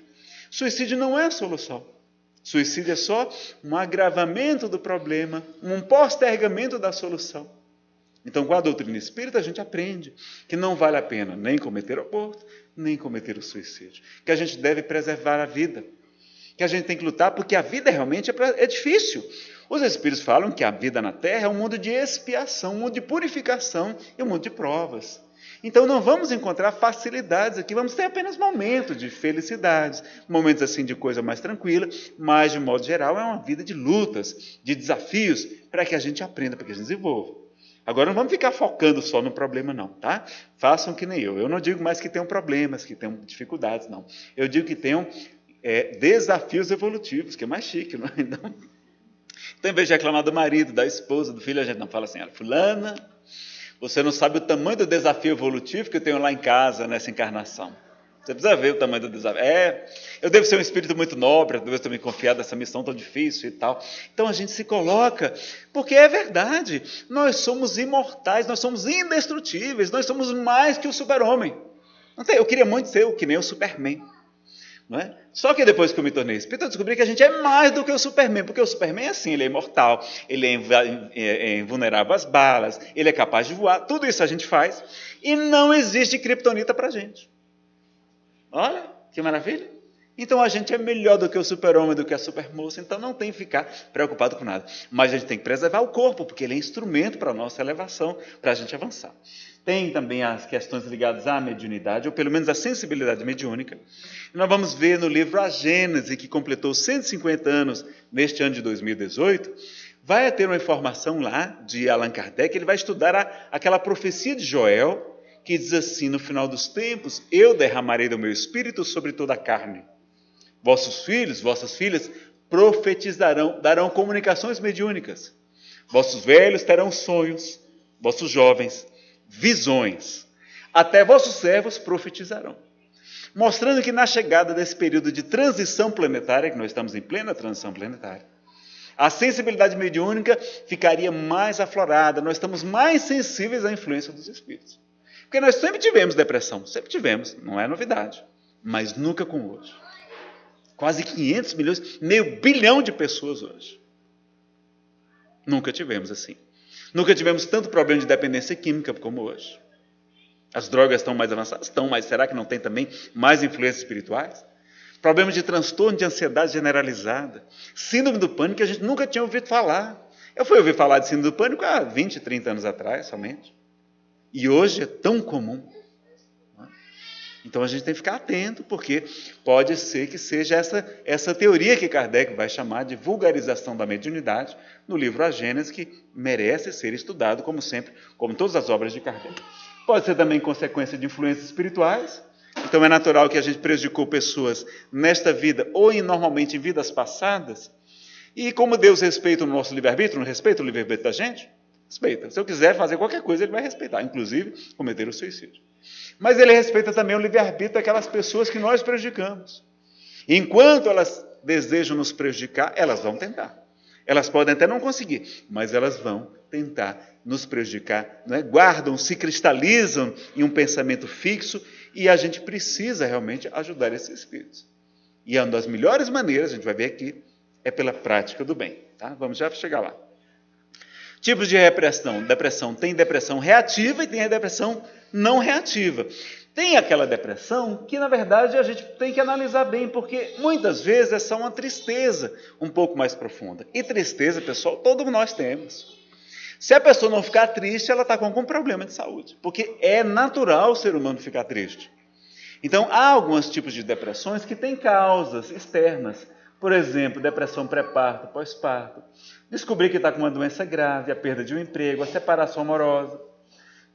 Suicídio não é a solução. Suicídio é só um agravamento do problema, um postergamento da solução. Então, com a doutrina espírita, a gente aprende que não vale a pena nem cometer o aborto, nem cometer o suicídio. Que a gente deve preservar a vida. Que a gente tem que lutar, porque a vida realmente é difícil. Os espíritos falam que a vida na Terra é um mundo de expiação, um mundo de purificação e um mundo de provas. Então não vamos encontrar facilidades aqui, vamos ter apenas momentos de felicidades, momentos assim de coisa mais tranquila, mas de modo geral é uma vida de lutas, de desafios, para que a gente aprenda, para que a gente desenvolva. Agora não vamos ficar focando só no problema não, tá? Façam que nem eu. Eu não digo mais que tenham problemas, que tenham dificuldades, não. Eu digo que tenham desafios evolutivos, que é mais chique, não é? Então, em vez de reclamar do marido, da esposa, do filho, a gente não fala assim, olha, fulana, você não sabe o tamanho do desafio evolutivo que eu tenho lá em casa, nessa encarnação. Você precisa ver o tamanho do desafio. Eu devo ser um espírito muito nobre, eu devo ter me confiado nessa missão tão difícil e tal. Então a gente se coloca, porque é verdade, nós somos imortais, nós somos indestrutíveis, nós somos mais que o super-homem. Eu queria muito ser que nem o Superman. Não é? Só que depois que eu me tornei espírita, eu descobri que a gente é mais do que o Superman, porque o Superman é assim, ele é imortal, ele é invulnerável às balas, ele é capaz de voar, tudo isso a gente faz, e não existe criptonita para a gente. Olha, que maravilha! Então a gente é melhor do que o super-homem, do que a supermoça, então não tem que ficar preocupado com nada. Mas a gente tem que preservar o corpo, porque ele é instrumento para a nossa elevação, para a gente avançar. Tem também as questões ligadas à mediunidade, ou pelo menos à sensibilidade mediúnica. E nós vamos ver no livro A Gênese, que completou 150 anos neste ano de 2018, vai ter uma informação lá de Allan Kardec, ele vai estudar aquela profecia de Joel, que diz assim, no final dos tempos, eu derramarei do meu espírito sobre toda a carne. Vossos filhos, vossas filhas profetizarão, darão comunicações mediúnicas. Vossos velhos terão sonhos, vossos jovens visões, até vossos servos profetizarão. Mostrando que na chegada desse período de transição planetária, que nós estamos em plena transição planetária, a sensibilidade mediúnica ficaria mais aflorada, nós estamos mais sensíveis à influência dos espíritos. Porque nós sempre tivemos depressão, sempre tivemos, não é novidade, mas nunca como hoje. Quase 500 milhões, meio bilhão de pessoas hoje. Nunca tivemos assim. Nunca tivemos tanto problema de dependência química como hoje. As drogas estão mais avançadas? Estão, mas será que não tem também mais influências espirituais? Problemas de transtorno de ansiedade generalizada. Síndrome do pânico que a gente nunca tinha ouvido falar. Eu fui ouvir falar de síndrome do pânico há 20, 30 anos atrás somente. E hoje é tão comum. Então a gente tem que ficar atento, porque pode ser que seja essa teoria que Kardec vai chamar de vulgarização da mediunidade no livro A Gênese, que merece ser estudado, como sempre, como todas as obras de Kardec. Pode ser também consequência de influências espirituais, então é natural que a gente prejudicou pessoas nesta vida ou normalmente em vidas passadas, e como Deus respeita o nosso livre-arbítrio, não respeita o livre-arbítrio da gente? Respeita. Se eu quiser fazer qualquer coisa, ele vai respeitar, inclusive cometer o suicídio. Mas ele respeita também o livre-arbítrio daquelas pessoas que nós prejudicamos. Enquanto elas desejam nos prejudicar, elas vão tentar. Elas podem até não conseguir, mas elas vão tentar nos prejudicar, não é? Guardam, se cristalizam em um pensamento fixo, e a gente precisa realmente ajudar esses espíritos. E uma das melhores maneiras, a gente vai ver aqui, é pela prática do bem. Tá? Vamos já chegar lá. Tipos de depressão. Tem depressão reativa e tem a depressão não reativa. Tem aquela depressão que, na verdade, a gente tem que analisar bem, porque muitas vezes é só uma tristeza um pouco mais profunda. E tristeza, pessoal, todos nós temos. Se a pessoa não ficar triste, ela está com algum problema de saúde, porque é natural o ser humano ficar triste. Então, há alguns tipos de depressões que têm causas externas. Por exemplo, depressão pré-parto, pós-parto. Descobrir que está com uma doença grave, a perda de um emprego, a separação amorosa,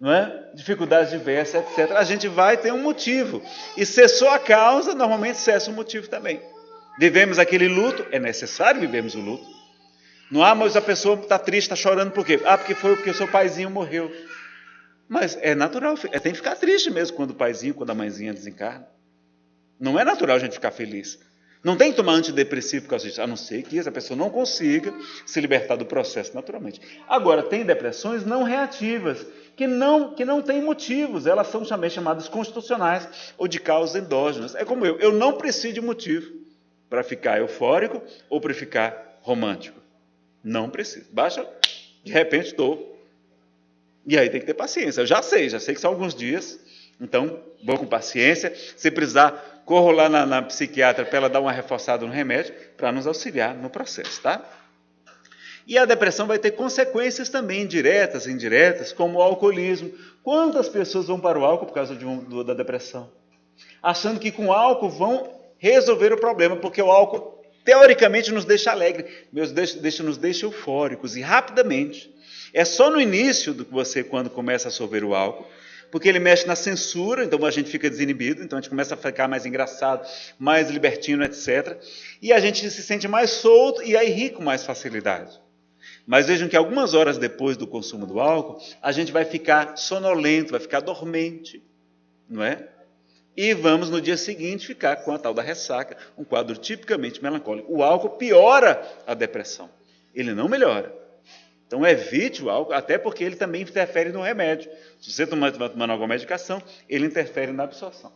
não é? Dificuldades diversas, etc. A gente vai ter um motivo. E cessou a causa, normalmente cessa o motivo também. Vivemos aquele luto, é necessário vivermos o luto. Não há, mas a pessoa está triste, está chorando por quê? Porque o seu paizinho morreu. Mas é natural, tem que ficar triste mesmo quando o paizinho, quando a mãezinha desencarna. Não é natural a gente ficar feliz. Não tem que tomar antidepressivo por causa disso, a não ser que essa pessoa não consiga se libertar do processo naturalmente. Agora, tem depressões não reativas, que não têm motivos, elas são também chamadas constitucionais ou de causas endógenas. É como eu não preciso de motivo para ficar eufórico ou para ficar romântico. Não preciso. Baixa, de repente estou. E aí tem que ter paciência. Eu já sei que são alguns dias, então vou com paciência. Se precisar, corro lá na psiquiatra para ela dar uma reforçada no remédio, para nos auxiliar no processo, tá? E a depressão vai ter consequências também, diretas e indiretas, como o alcoolismo. Quantas pessoas vão para o álcool por causa da depressão? Achando que com o álcool vão resolver o problema, porque o álcool, teoricamente, nos deixa alegre, nos deixa eufóricos, e rapidamente. É só no início do que você, quando começa a absorver o álcool, porque ele mexe na censura, então a gente fica desinibido, então a gente começa a ficar mais engraçado, mais libertino, etc. E a gente se sente mais solto e aí ri com mais facilidade. Mas vejam que algumas horas depois do consumo do álcool, a gente vai ficar sonolento, vai ficar dormente, não é? E vamos no dia seguinte ficar com a tal da ressaca, um quadro tipicamente melancólico. O álcool piora a depressão, ele não melhora. Então evite o álcool, até porque ele também interfere no remédio. Se você tomando alguma medicação, ele interfere na absorção.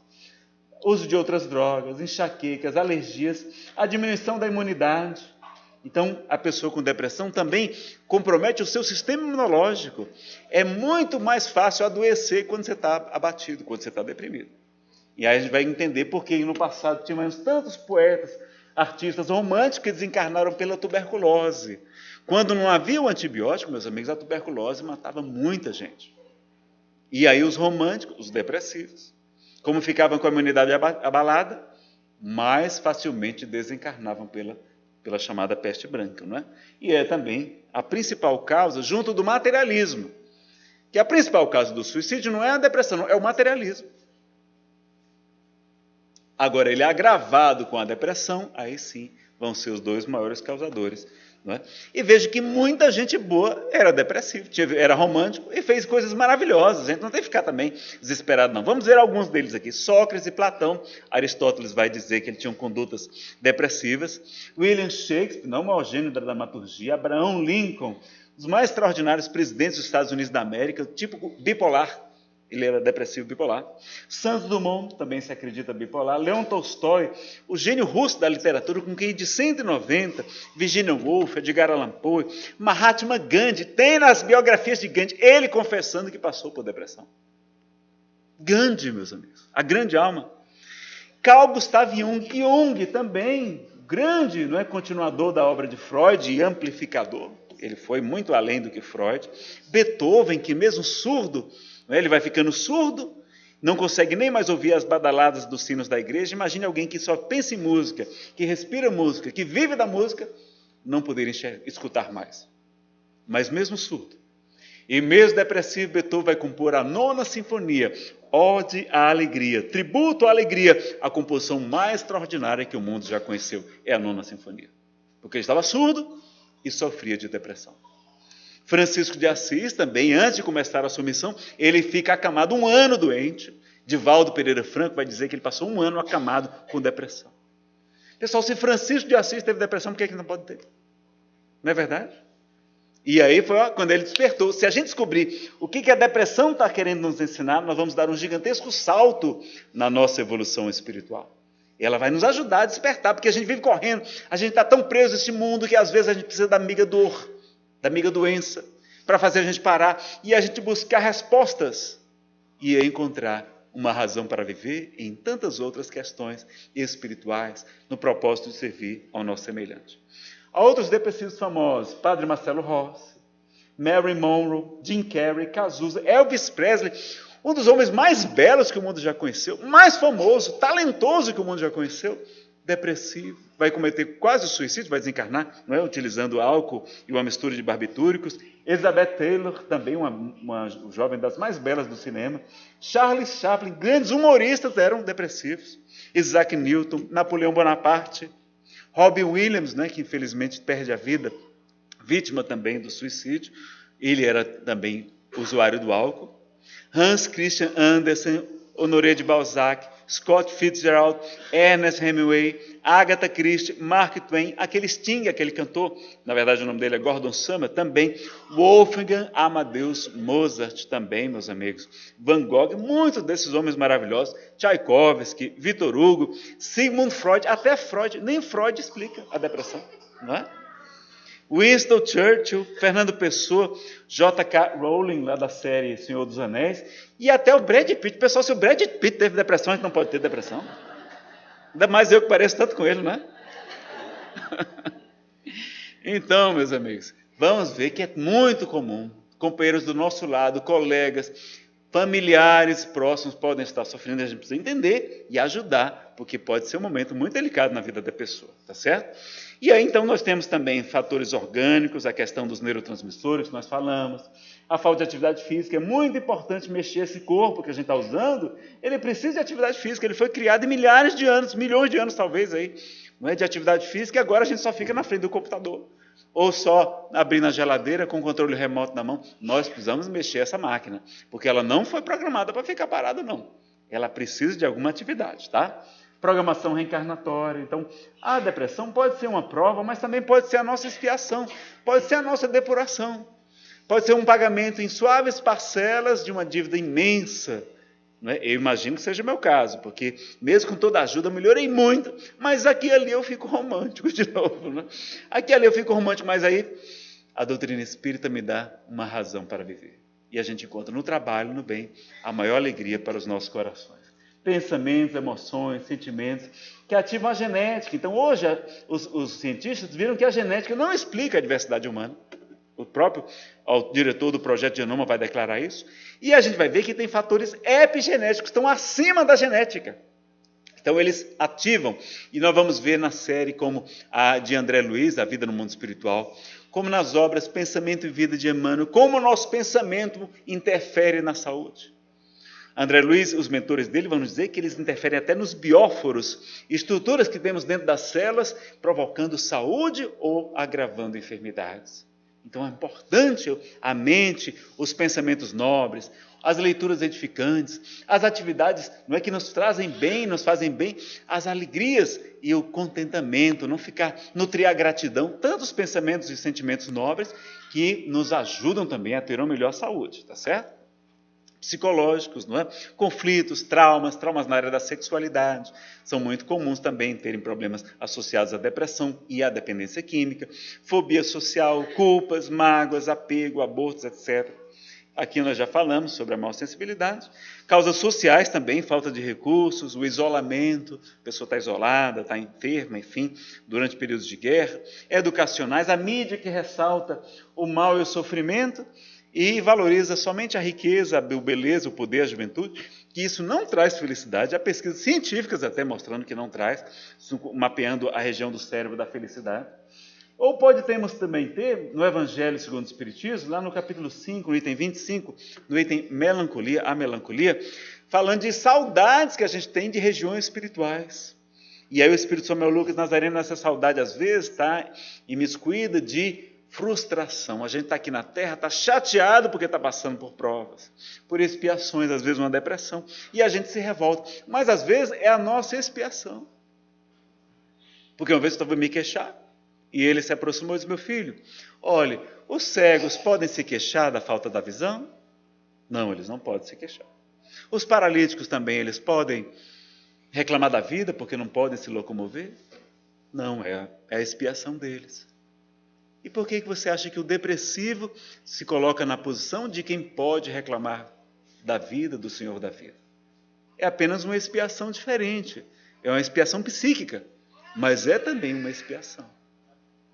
Uso de outras drogas, enxaquecas, alergias, a diminuição da imunidade. Então, a pessoa com depressão também compromete o seu sistema imunológico. É muito mais fácil adoecer quando você está abatido, quando você está deprimido. E aí a gente vai entender por que no passado tínhamos tantos poetas, artistas românticos que desencarnaram pela tuberculose. Quando não havia o antibiótico, meus amigos, a tuberculose matava muita gente. E aí os românticos, os depressivos, como ficavam com a imunidade abalada, mais facilmente desencarnavam pela chamada peste branca, não é? E é também a principal causa, junto do materialismo, que a principal causa do suicídio não é a depressão, não, é o materialismo. Agora, ele é agravado com a depressão, aí sim vão ser os dois maiores causadores. Não é? E veja que muita gente boa era depressiva, era romântico e fez coisas maravilhosas. A gente não tem que ficar também desesperado, não. Vamos ver alguns deles aqui. Sócrates e Platão. Aristóteles vai dizer que eles tinham condutas depressivas. William Shakespeare, não o maior gênio da dramaturgia. Abraham Lincoln, os mais extraordinários presidentes dos Estados Unidos da América, tipo bipolar. Ele era depressivo bipolar. Santos Dumont, também se acredita bipolar. Leon Tolstói, o gênio russo da literatura, com QI de 190. Virginia Woolf, Edgar Allan Poe. Mahatma Gandhi, tem nas biografias de Gandhi, ele confessando que passou por depressão. Gandhi, meus amigos, a grande alma. Carl Gustav Jung, Jung também, grande, não é, continuador da obra de Freud e amplificador. Ele foi muito além do que Freud. Beethoven, que mesmo surdo, ele vai ficando surdo, não consegue nem mais ouvir as badaladas dos sinos da igreja. Imagine alguém que só pensa em música, que respira música, que vive da música, não poder escutar mais. Mas mesmo surdo, e mesmo depressivo, Beethoven vai compor a 9ª Sinfonia, Ode à Alegria, tributo à alegria, a composição mais extraordinária que o mundo já conheceu, é a 9ª Sinfonia. Porque ele estava surdo e sofria de depressão. Francisco de Assis também, antes de começar a sua missão, ele fica acamado 1 ano doente. Divaldo Pereira Franco vai dizer que ele passou 1 ano acamado com depressão. Pessoal, se Francisco de Assis teve depressão, por que não pode ter? Não é verdade? E aí foi quando ele despertou. Se a gente descobrir o que a depressão está querendo nos ensinar, nós vamos dar um gigantesco salto na nossa evolução espiritual. E ela vai nos ajudar a despertar, porque a gente vive correndo, a gente está tão preso nesse mundo que às vezes a gente precisa da amiga dor, da amiga doença, para fazer a gente parar e a gente buscar respostas e encontrar uma razão para viver em tantas outras questões espirituais, no propósito de servir ao nosso semelhante. Há outros depressivos famosos, Padre Marcelo Rossi, Mary Monroe, Jim Carrey, Cazuza, Elvis Presley, um dos homens mais belos que o mundo já conheceu, mais famoso, talentoso que o mundo já conheceu, depressivo, vai cometer quase o suicídio, vai desencarnar, não é? Utilizando álcool e uma mistura de barbitúricos. Elizabeth Taylor, também uma jovem das mais belas do cinema. Charles Chaplin, grandes humoristas eram depressivos. Isaac Newton, Napoleão Bonaparte, Robin Williams, né, que infelizmente perde a vida, vítima também do suicídio. Ele era também usuário do álcool. Hans Christian Andersen, Honoré de Balzac, Scott Fitzgerald, Ernest Hemingway, Agatha Christie, Mark Twain, aquele Sting, aquele cantor, na verdade o nome dele é Gordon Summer, também, Wolfgang Amadeus Mozart também, meus amigos, Van Gogh, muitos desses homens maravilhosos, Tchaikovsky, Victor Hugo, Sigmund Freud, até Freud, nem Freud explica a depressão, não é? Winston Churchill, Fernando Pessoa, J.K. Rowling, lá da série Senhor dos Anéis, e até o Brad Pitt. Pessoal, se o Brad Pitt teve depressão, a gente não pode ter depressão. Ainda mais eu que pareço tanto com ele, não é? Então, meus amigos, vamos ver que é muito comum, companheiros do nosso lado, colegas, familiares próximos podem estar sofrendo, a gente precisa entender e ajudar, porque pode ser um momento muito delicado na vida da pessoa, tá certo? E aí, então, nós temos também fatores orgânicos, a questão dos neurotransmissores que nós falamos, a falta de atividade física. É muito importante mexer esse corpo que a gente está usando, ele precisa de atividade física, ele foi criado em milhares de anos, milhões de anos talvez, aí, não é, de atividade física, e agora a gente só fica na frente do computador, ou só abrindo a geladeira com o controle remoto na mão. Nós precisamos mexer essa máquina, porque ela não foi programada para ficar parada, não. Ela precisa de alguma atividade, tá? Programação reencarnatória. Então, a depressão pode ser uma prova, mas também pode ser a nossa expiação, pode ser a nossa depuração, pode ser um pagamento em suaves parcelas de uma dívida imensa. Não é? Eu imagino que seja o meu caso, porque mesmo com toda a ajuda, eu melhorei muito, mas aqui e ali eu fico romântico de novo. Né? Aqui e ali eu fico romântico, mas aí a doutrina espírita me dá uma razão para viver. E a gente encontra no trabalho, no bem, a maior alegria para os nossos corações. Pensamentos, emoções, sentimentos que ativam a genética. Então, hoje, os cientistas viram que a genética não explica a diversidade humana. O próprio diretor do projeto Genoma vai declarar isso. E a gente vai ver que tem fatores epigenéticos que estão acima da genética. Então, eles ativam. E nós vamos ver na série como a de André Luiz, A Vida no Mundo Espiritual, como nas obras Pensamento e Vida de Emmanuel, como o nosso pensamento interfere na saúde. André Luiz, os mentores dele vão nos dizer que eles interferem até nos bióforos, estruturas que temos dentro das células, provocando saúde ou agravando enfermidades. Então é importante a mente, os pensamentos nobres, as leituras edificantes, as atividades, não é, que nos trazem bem, nos fazem bem, as alegrias e o contentamento, não ficar, nutrir a gratidão, tantos pensamentos e sentimentos nobres que nos ajudam também a ter uma melhor saúde, tá certo? Psicológicos, não é? Conflitos, traumas na área da sexualidade, são muito comuns também terem problemas associados à depressão e à dependência química, fobia social, culpas, mágoas, apego, abortos, etc. Aqui nós já falamos sobre a mal-sensibilidade. Causas sociais também, falta de recursos, o isolamento, a pessoa está isolada, está enferma, enfim, durante períodos de guerra. Educacionais, a mídia que ressalta o mal e o sofrimento, e valoriza somente a riqueza, a beleza, o poder, a juventude, que isso não traz felicidade. Há pesquisas científicas até mostrando que não traz, mapeando a região do cérebro da felicidade. Ou podemos também ter, no Evangelho segundo o Espiritismo, lá no capítulo 5, no item 25, no item melancolia, a melancolia, falando de saudades que a gente tem de regiões espirituais. E aí o Espírito São Lucas Nazareno, nessa saudade, às vezes, está imiscuída de frustração. A gente está aqui na Terra, está chateado porque está passando por provas, por expiações, às vezes uma depressão, e a gente se revolta. Mas às vezes é a nossa expiação. Porque uma vez eu estava me queixar, e ele se aproximou e disse: meu filho, olhe, os cegos podem se queixar da falta da visão? Não, eles não podem se queixar. Os paralíticos também, eles podem reclamar da vida porque não podem se locomover? Não, é a expiação deles. E por que você acha que o depressivo se coloca na posição de quem pode reclamar da vida, do Senhor da vida? É apenas uma expiação diferente. É uma expiação psíquica, mas é também uma expiação.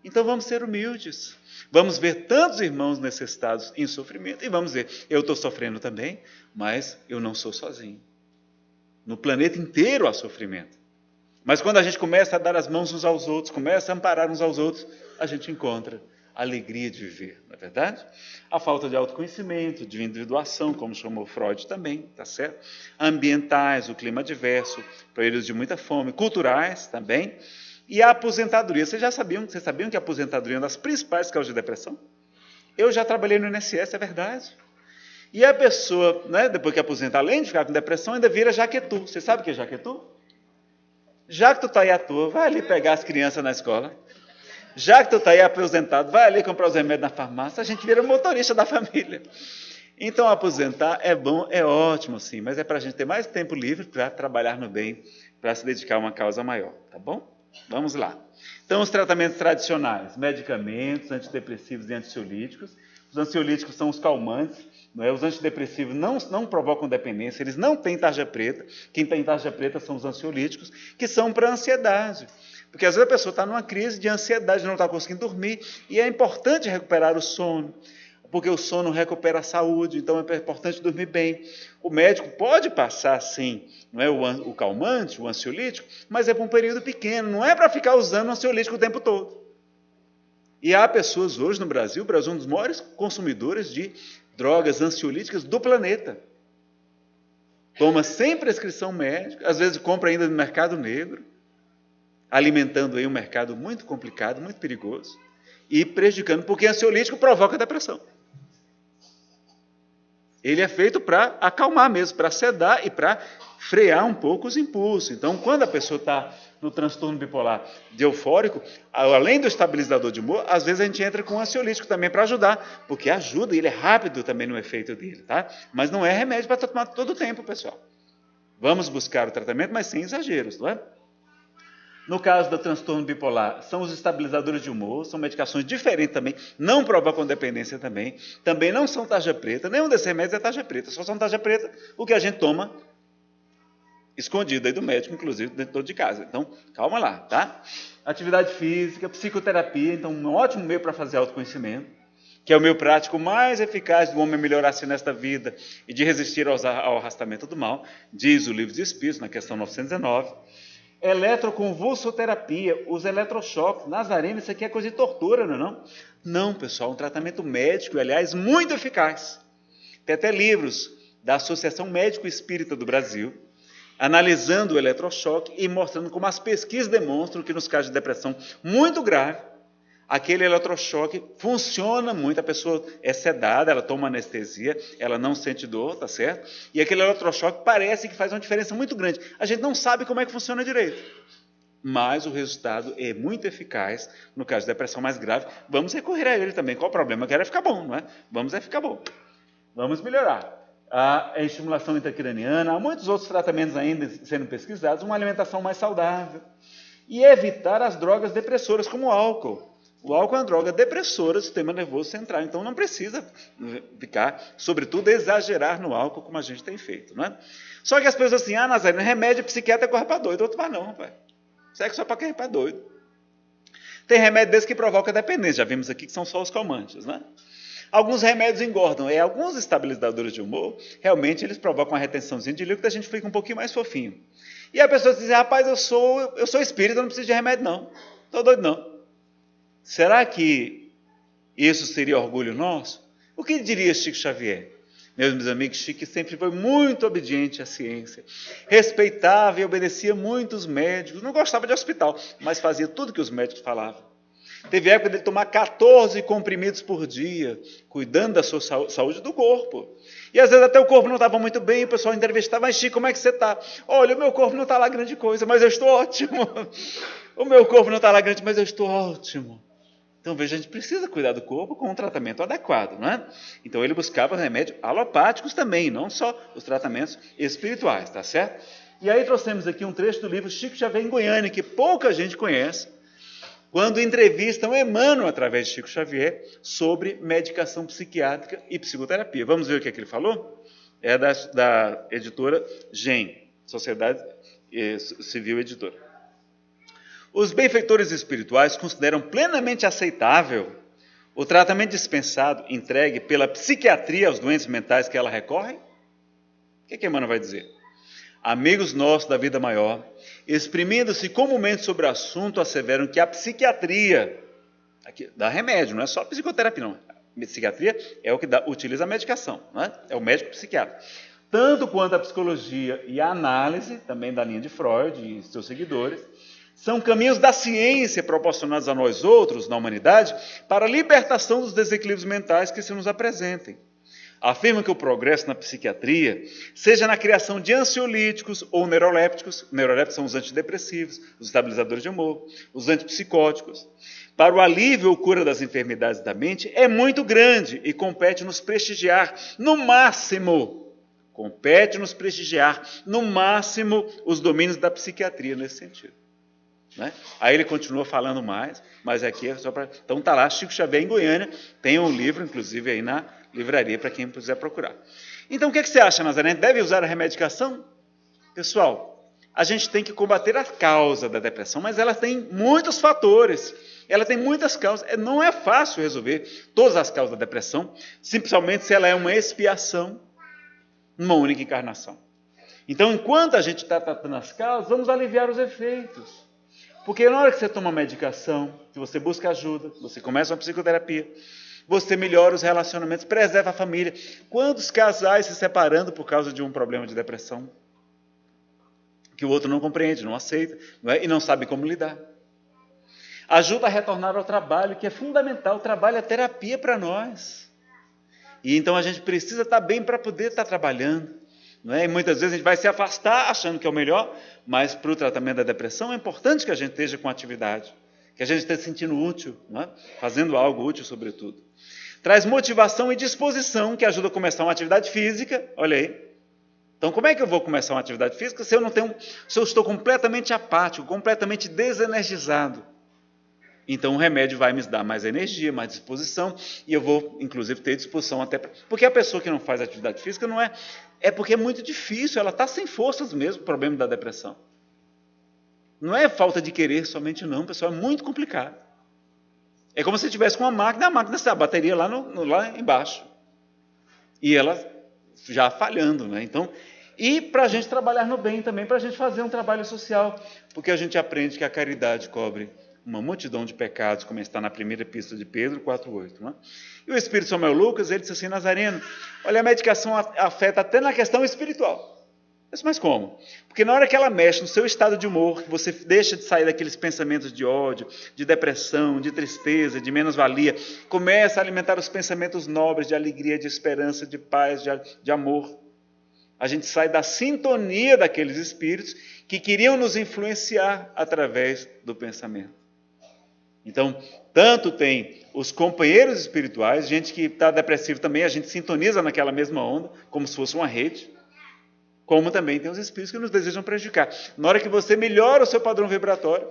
Então vamos ser humildes. Vamos ver tantos irmãos necessitados em sofrimento e vamos ver, eu estou sofrendo também, mas eu não sou sozinho. No planeta inteiro há sofrimento. Mas quando a gente começa a dar as mãos uns aos outros, começa a amparar uns aos outros, a gente encontra a alegria de viver, não é verdade? A falta de autoconhecimento, de individuação, como chamou Freud também, tá certo? Ambientais, o clima adverso, períodos de muita fome, culturais também, e a aposentadoria. Vocês sabiam que a aposentadoria é uma das principais causas de depressão? Eu já trabalhei no INSS, é verdade. E a pessoa, né, depois que aposenta, além de ficar com depressão, ainda vira jaquetu. Você sabe o que é jaquetu? Já que tu está aí à toa, vai ali pegar as crianças na escola. Já que tu está aí aposentado, vai ali comprar os remédios na farmácia. A gente vira motorista da família. Então, aposentar é bom, é ótimo, sim, mas é para a gente ter mais tempo livre para trabalhar no bem, para se dedicar a uma causa maior, tá bom? Vamos lá. Então, os tratamentos tradicionais, medicamentos, antidepressivos e ansiolíticos. Os ansiolíticos são os calmantes, não é? Os antidepressivos não provocam dependência, eles não têm tarja preta. Quem tem tarja preta são os ansiolíticos, que são para ansiedade. Porque às vezes a pessoa está numa crise de ansiedade, não está conseguindo dormir, e é importante recuperar o sono, porque o sono recupera a saúde, então é importante dormir bem. O médico pode passar, sim, não é, o calmante, o ansiolítico, mas é para um período pequeno, não é para ficar usando o ansiolítico o tempo todo. E há pessoas hoje no Brasil, é um dos maiores consumidores de drogas ansiolíticas do planeta. Toma sem prescrição médica, às vezes compra ainda no mercado negro, alimentando aí um mercado muito complicado, muito perigoso, e prejudicando, porque ansiolítico provoca depressão. Ele é feito para acalmar mesmo, para sedar e para frear um pouco os impulsos. Então, quando a pessoa está no transtorno bipolar de eufórico, além do estabilizador de humor, às vezes a gente entra com um ansiolítico também para ajudar, porque ajuda, e ele é rápido também no efeito dele, tá? Mas não é remédio para tomar todo o tempo, pessoal. Vamos buscar o tratamento, mas sem exageros, não é? No caso do transtorno bipolar, são os estabilizadores de humor, são medicações diferentes também, não provocam dependência também não são tarja preta, nenhum desses remédios é tarja preta, só são tarja preta o que a gente toma escondido aí do médico, inclusive dentro de casa. Então, calma lá, tá? Atividade física, psicoterapia, então um ótimo meio para fazer autoconhecimento, que é o meio prático mais eficaz do homem melhorar-se nesta vida e de resistir ao arrastamento do mal, diz o Livro dos Espíritos, na questão 919. Eletroconvulsoterapia, os eletrochoques. Nazareno, isso aqui é coisa de tortura, não é não? Não, pessoal, um tratamento médico, aliás, muito eficaz. Tem até livros da Associação Médico Espírita do Brasil, analisando o eletrochoque e mostrando como as pesquisas demonstram que nos casos de depressão muito grave, aquele eletrochoque funciona muito, a pessoa é sedada, ela toma anestesia, ela não sente dor, tá certo? E aquele eletrochoque parece que faz uma diferença muito grande. A gente não sabe como é que funciona direito, mas o resultado é muito eficaz no caso de depressão mais grave. Vamos recorrer a ele também. Qual o problema? Eu quero é ficar bom, não é? Vamos ficar bom. Vamos melhorar. A estimulação intracraniana, há muitos outros tratamentos ainda sendo pesquisados, uma alimentação mais saudável e evitar as drogas depressoras, como o álcool. O álcool é uma droga depressora do sistema nervoso central, então não precisa ficar, sobretudo, exagerar no álcool, como a gente tem feito, não é? Só que as pessoas assim, Nazareno, remédio psiquiatra é coisa para doido. Outro vai não, rapaz. Sexo só para quem é para doido. Tem remédio desse que provoca dependência, já vimos aqui que são só os calmantes, né? Alguns remédios engordam, alguns estabilizadores de humor, realmente eles provocam uma retençãozinha de líquido, a gente fica um pouquinho mais fofinho. E a pessoa diz, rapaz, eu sou espírita, eu não preciso de remédio não, estou doido não. Será que isso seria orgulho nosso? O que diria Chico Xavier? Meus amigos, Chico sempre foi muito obediente à ciência, respeitava e obedecia muito os médicos, não gostava de hospital, mas fazia tudo que os médicos falavam. Teve época dele tomar 14 comprimidos por dia, cuidando da sua saúde do corpo. E às vezes até o corpo não estava muito bem, o pessoal entrevistava, mas Chico, como é que você está? Olha, o meu corpo não está lá grande coisa, mas eu estou ótimo. O meu corpo não está lá grande, mas eu estou ótimo. Então, veja, a gente precisa cuidar do corpo com um tratamento adequado, não é? Então, ele buscava remédios alopáticos também, não só os tratamentos espirituais, tá certo? E aí trouxemos aqui um trecho do livro Chico Xavier em Goiânia, que pouca gente conhece, quando entrevistam Emmanuel, através de Chico Xavier, sobre medicação psiquiátrica e psicoterapia. Vamos ver o que é que ele falou? É da editora GEM, Sociedade Civil Editora. Os benfeitores espirituais consideram plenamente aceitável o tratamento dispensado, entregue pela psiquiatria aos doentes mentais que ela recorre? O que Emmanuel vai dizer? Amigos nossos da vida maior, exprimindo-se comumente sobre o assunto, asseveram que a psiquiatria, aqui, dá remédio, não é só psicoterapia, não. A psiquiatria é o que utiliza a medicação, não é? É o médico psiquiatra. Tanto quanto a psicologia e a análise, também da linha de Freud e seus seguidores, são caminhos da ciência proporcionados a nós outros, na humanidade, para a libertação dos desequilíbrios mentais que se nos apresentem. Afirma que o progresso na psiquiatria, seja na criação de ansiolíticos ou neurolépticos são os antidepressivos, os estabilizadores de humor, os antipsicóticos, para o alívio ou cura das enfermidades da mente, é muito grande e compete nos prestigiar no máximo os domínios da psiquiatria nesse sentido. Né? Aí ele continua falando mais, mas aqui é só para... Então está lá, Chico Xavier em Goiânia, tem um livro, inclusive, aí na livraria, para quem quiser procurar. Então, o que você acha, Nazaré? Deve usar a remedicação? Pessoal, a gente tem que combater a causa da depressão, mas ela tem muitos fatores, ela tem muitas causas. Não é fácil resolver todas as causas da depressão, simplesmente se ela é uma expiação numa única encarnação. Então, enquanto a gente está tratando as causas, vamos aliviar os efeitos. Porque na hora que você toma medicação, que você busca ajuda, você começa uma psicoterapia, você melhora os relacionamentos, preserva a família. Quantos casais se separando por causa de um problema de depressão? Que o outro não compreende, não aceita, não é? E não sabe como lidar. Ajuda a retornar ao trabalho, que é fundamental. O trabalho é terapia para nós. E então a gente precisa estar bem para poder estar trabalhando. Não é? E muitas vezes a gente vai se afastar achando que é o melhor, mas para o tratamento da depressão é importante que a gente esteja com atividade, que a gente esteja se sentindo útil, não é? Fazendo algo útil sobretudo. Traz motivação e disposição, que ajuda a começar uma atividade física, olha aí. Então como é que eu vou começar uma atividade física se eu estou completamente apático, completamente desenergizado? Então o remédio vai me dar mais energia, mais disposição, e eu vou, inclusive, ter disposição até... Porque a pessoa que não faz atividade física não é... É porque é muito difícil, ela está sem forças mesmo, o problema da depressão. Não é falta de querer somente não, pessoal, é muito complicado. É como se tivesse com uma máquina, a máquina está a bateria lá embaixo. E ela já falhando, né? Então, e para a gente trabalhar no bem também, para a gente fazer um trabalho social, porque a gente aprende que a caridade cobre uma multidão de pecados, como está na primeira epístola de Pedro 4,8. Né? E o Espírito Samuel Lucas, ele disse assim, Nazareno, olha, a medicação afeta até na questão espiritual. Mas como? Porque na hora que ela mexe no seu estado de humor, que você deixa de sair daqueles pensamentos de ódio, de depressão, de tristeza, de menos-valia, começa a alimentar os pensamentos nobres de alegria, de esperança, de paz, de amor. A gente sai da sintonia daqueles espíritos que queriam nos influenciar através do pensamento. Então, tanto tem os companheiros espirituais, gente que está depressivo também, a gente sintoniza naquela mesma onda, como se fosse uma rede, como também tem os espíritos que nos desejam prejudicar. Na hora que você melhora o seu padrão vibratório,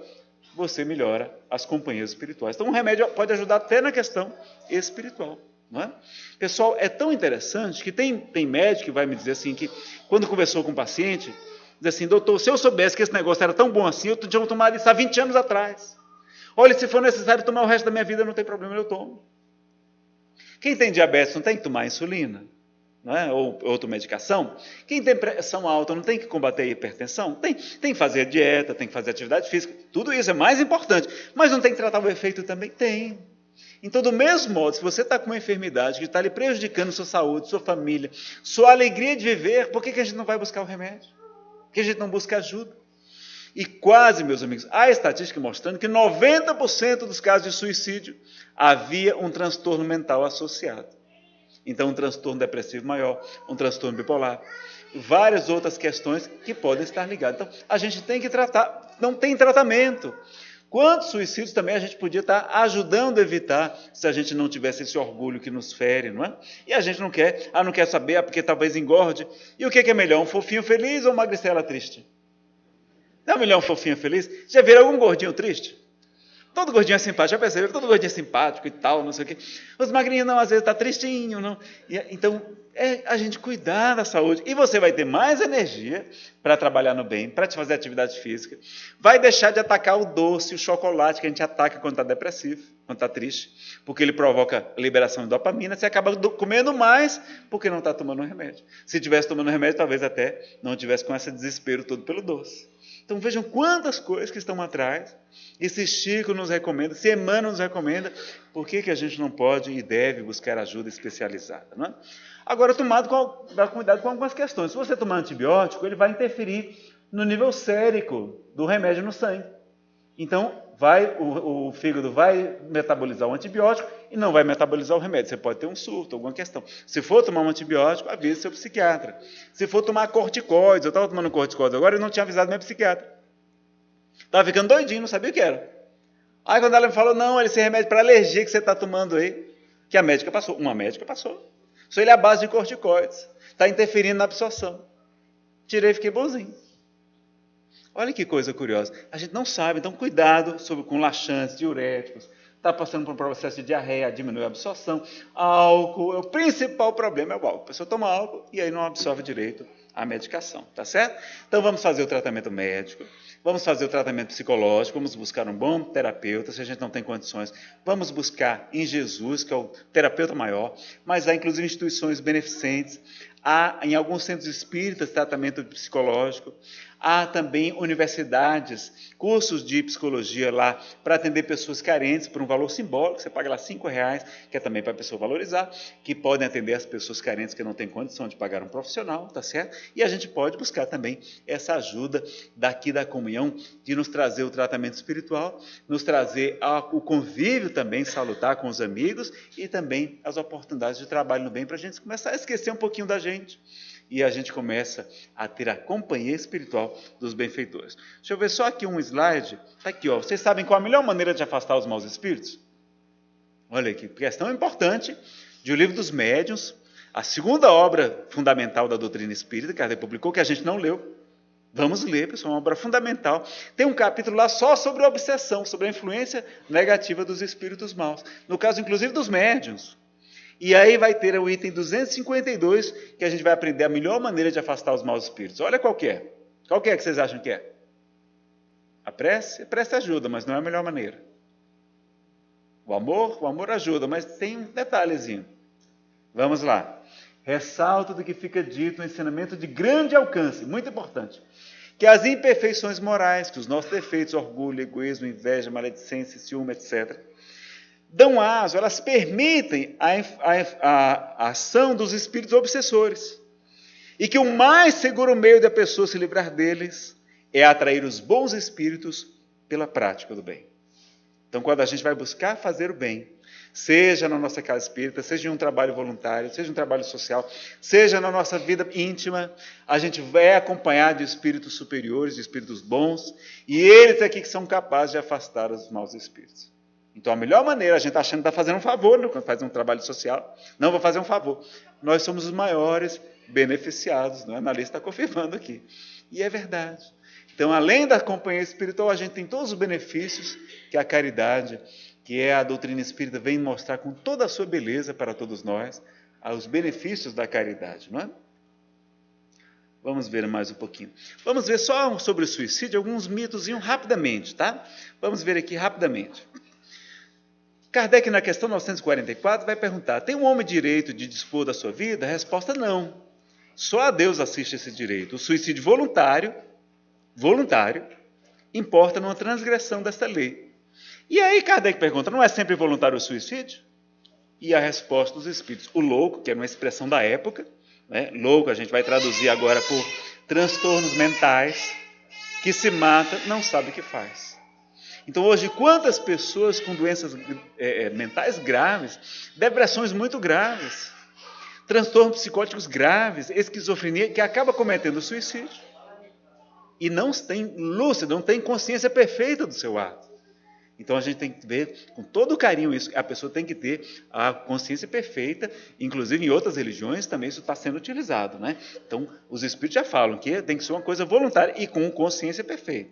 você melhora as companhias espirituais. Então, um remédio pode ajudar até na questão espiritual. Não é? Pessoal, é tão interessante que tem médico que vai me dizer assim, que quando conversou com um paciente, diz assim, doutor, se eu soubesse que esse negócio era tão bom assim, eu tinha tomado isso há 20 anos atrás. Olha, se for necessário tomar o resto da minha vida, não tem problema, eu tomo. Quem tem diabetes não tem que tomar insulina, não é? Ou outra medicação. Quem tem pressão alta não tem que combater a hipertensão? Tem que fazer dieta, tem que fazer atividade física. Tudo isso é mais importante. Mas não tem que tratar o efeito também? Tem. Então, do mesmo modo, se você está com uma enfermidade que está lhe prejudicando sua saúde, sua família, sua alegria de viver, por que a gente não vai buscar o remédio? Por que a gente não busca ajuda? E quase, meus amigos, há estatística mostrando que 90% dos casos de suicídio havia um transtorno mental associado. Então, um transtorno depressivo maior, um transtorno bipolar, várias outras questões que podem estar ligadas. Então, a gente tem que tratar, não tem tratamento. Quantos suicídios também a gente podia estar ajudando a evitar se a gente não tivesse esse orgulho que nos fere, não é? E a gente não quer, não quer saber, porque talvez engorde. E o que é melhor, um fofinho feliz ou uma magricela triste? Não é melhor um fofinho feliz? Já viram algum gordinho triste? Todo gordinho é simpático, já percebeu? Todo gordinho é simpático e tal, não sei o quê. Os magrinhos não, às vezes está tristinho, não. Então, é a gente cuidar da saúde. E você vai ter mais energia para trabalhar no bem, para te fazer atividade física. Vai deixar de atacar o doce, o chocolate que a gente ataca quando está depressivo, quando está triste, porque ele provoca liberação de dopamina. Você acaba comendo mais porque não está tomando remédio. Se tivesse tomando remédio, talvez até não tivesse com esse desespero todo pelo doce. Então vejam quantas coisas que estão atrás. E se Chico nos recomenda, se Emmanuel nos recomenda, por que a gente não pode e deve buscar ajuda especializada? Não é? Agora, cuidado com algumas questões. Se você tomar antibiótico, ele vai interferir no nível sérico do remédio no sangue. Então, o fígado vai metabolizar o antibiótico e não vai metabolizar o remédio. Você pode ter um surto, alguma questão. Se for tomar um antibiótico, avise seu psiquiatra. Se for tomar corticoides, eu estava tomando corticoides agora e não tinha avisado meu psiquiatra. Estava ficando doidinho, não sabia o que era. Aí quando ela me falou, não, esse remédio para alergia que você está tomando aí, que a médica passou. Uma médica passou. Só ele é a base de corticoides. Está interferindo na absorção. Tirei e fiquei bonzinho. Olha que coisa curiosa. A gente não sabe, então cuidado com laxantes, diuréticos. Está passando por um processo de diarreia, diminui a absorção. Álcool, o principal problema é o álcool. A pessoa toma álcool e aí não absorve direito a medicação, tá certo? Então vamos fazer o tratamento médico, vamos fazer o tratamento psicológico, vamos buscar um bom terapeuta, se a gente não tem condições, vamos buscar em Jesus, que é o terapeuta maior, mas há inclusive instituições beneficentes, há em alguns centros espíritas tratamento psicológico, há também universidades, cursos de psicologia lá para atender pessoas carentes por um valor simbólico, você paga lá R$5, que é também para a pessoa valorizar, que podem atender as pessoas carentes que não têm condição de pagar um profissional, tá certo? E a gente pode buscar também essa ajuda daqui da comunhão, de nos trazer o tratamento espiritual, nos trazer o convívio também salutar com os amigos e também as oportunidades de trabalho no bem, para a gente começar a esquecer um pouquinho da gente. E a gente começa a ter a companhia espiritual dos benfeitores. Deixa eu ver só aqui um slide. Está aqui, ó. Vocês sabem qual a melhor maneira de afastar os maus espíritos? Olha aqui, questão importante de O Livro dos Médiuns, a segunda obra fundamental da doutrina espírita, que Kardec publicou, que a gente não leu. Vamos ler, pessoal, uma obra fundamental. Tem um capítulo lá só sobre a obsessão, sobre a influência negativa dos espíritos maus. No caso, inclusive, dos médiuns. E aí vai ter o item 252, que a gente vai aprender a melhor maneira de afastar os maus espíritos. Olha qual que é. Qual que é que vocês acham que é? A prece? A prece ajuda, mas não é a melhor maneira. O amor ajuda, mas tem um detalhezinho. Vamos lá. Ressalto do que fica dito um ensinamento de grande alcance, muito importante. Que as imperfeições morais, que os nossos defeitos, orgulho, egoísmo, inveja, maledicência, ciúme, etc., dão aso, elas permitem a ação dos espíritos obsessores. E que o mais seguro meio da pessoa se livrar deles é atrair os bons espíritos pela prática do bem. Então, quando a gente vai buscar fazer o bem, seja na nossa casa espírita, seja em um trabalho voluntário, seja em um trabalho social, seja na nossa vida íntima, a gente vai acompanhar de espíritos superiores, de espíritos bons, e eles aqui que são capazes de afastar os maus espíritos. Então, a melhor maneira, a gente está achando que está fazendo um favor, né, quando faz um trabalho social. Não, vou fazer um favor. Nós somos os maiores beneficiados, não é? A analista está confirmando aqui. E é verdade. Então, além da companhia espiritual, a gente tem todos os benefícios que a caridade, que é a doutrina espírita, vem mostrar com toda a sua beleza para todos nós, os benefícios da caridade, não é? Vamos ver mais um pouquinho. Vamos ver só sobre o suicídio, alguns mitos rapidamente, tá? Vamos ver aqui rapidamente. Kardec, na questão 944, vai perguntar, tem um homem direito de dispor da sua vida? A resposta, não. Só a Deus assiste esse direito. O suicídio voluntário, importa numa transgressão desta lei. E aí Kardec pergunta, não é sempre voluntário o suicídio? E a resposta dos espíritos, o louco, que era uma expressão da época, né? Louco a gente vai traduzir agora por transtornos mentais, que se mata, não sabe o que faz. Então hoje, quantas pessoas com doenças mentais graves, depressões muito graves, transtornos psicóticos graves, esquizofrenia, que acaba cometendo suicídio e não tem lúcido, não tem consciência perfeita do seu ato. Então a gente tem que ver com todo carinho isso. A pessoa tem que ter a consciência perfeita, inclusive em outras religiões também isso está sendo utilizado, né? Então os espíritos já falam que tem que ser uma coisa voluntária e com consciência perfeita.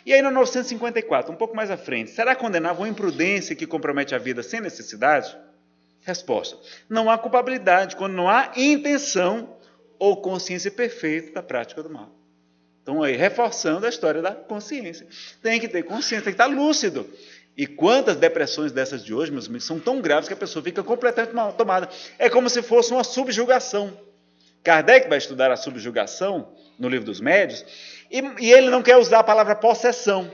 E aí no 954, um pouco mais à frente, será condenável uma imprudência que compromete a vida sem necessidade? Resposta: não há culpabilidade quando não há intenção ou consciência perfeita da prática do mal. Então, aí, reforçando a história da consciência. Tem que ter consciência, tem que estar lúcido. E quantas depressões dessas de hoje, meus amigos, são tão graves que a pessoa fica completamente mal tomada. É como se fosse uma subjugação. Kardec vai estudar a subjugação no Livro dos Médiuns, e ele não quer usar a palavra possessão.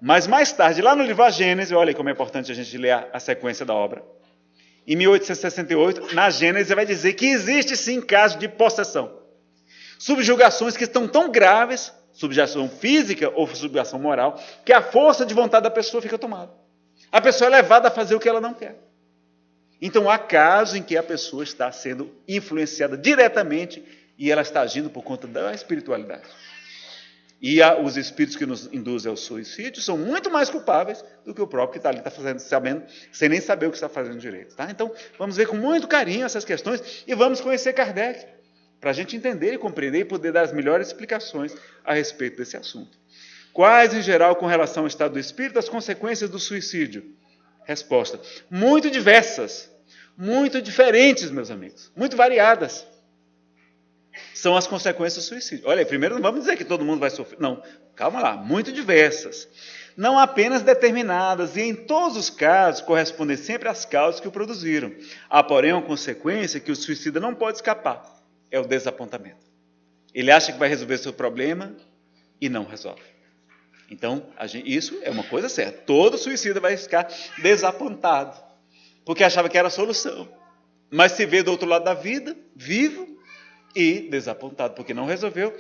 Mas mais tarde, lá no livro A Gênese, olha como é importante a gente ler a sequência da obra. Em 1868, na Gênese, vai dizer que existe sim caso de possessão. Subjugações que estão tão graves, subjugação física ou subjugação moral, que a força de vontade da pessoa fica tomada. A pessoa é levada a fazer o que ela não quer. Então há casos em que a pessoa está sendo influenciada diretamente e ela está agindo por conta da espiritualidade. E os espíritos que nos induzem ao suicídio são muito mais culpáveis do que o próprio que está ali, está fazendo, sabendo, sem nem saber o que está fazendo direito. Tá? Então vamos ver com muito carinho essas questões e vamos conhecer Kardec, para a gente entender e compreender e poder dar as melhores explicações a respeito desse assunto. Quais, em geral, com relação ao estado do espírito, as consequências do suicídio? Resposta: muito diversas, muito diferentes, meus amigos, muito variadas. São as consequências do suicídio. Olha, primeiro não vamos dizer que todo mundo vai sofrer. Não, calma lá, muito diversas. Não apenas determinadas, e em todos os casos correspondem sempre às causas que o produziram. Há, porém, uma consequência que o suicida não pode escapar. É o desapontamento. Ele acha que vai resolver seu problema e não resolve. Então, isso é uma coisa certa. Todo suicida vai ficar desapontado, porque achava que era a solução. Mas se vê do outro lado da vida, vivo e desapontado, porque não resolveu.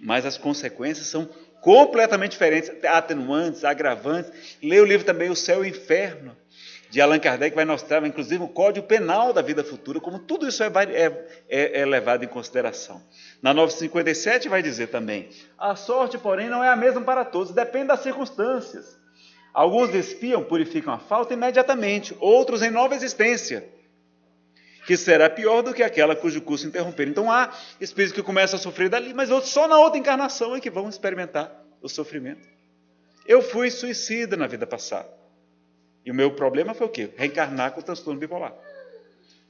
Mas as consequências são completamente diferentes, atenuantes, agravantes. Leia o livro também O Céu e o Inferno, de Allan Kardec, vai mostrar, inclusive, o Código Penal da vida futura, como tudo isso é levado em consideração. Na 957 vai dizer também: a sorte, porém, não é a mesma para todos, depende das circunstâncias. Alguns despiam, purificam a falta imediatamente, outros em nova existência, que será pior do que aquela cujo curso interromper. Então há espíritos que começam a sofrer dali, mas outros só na outra encarnação é que vão experimentar o sofrimento. Eu fui suicida na vida passada. E o meu problema foi o quê? Reencarnar com o transtorno bipolar.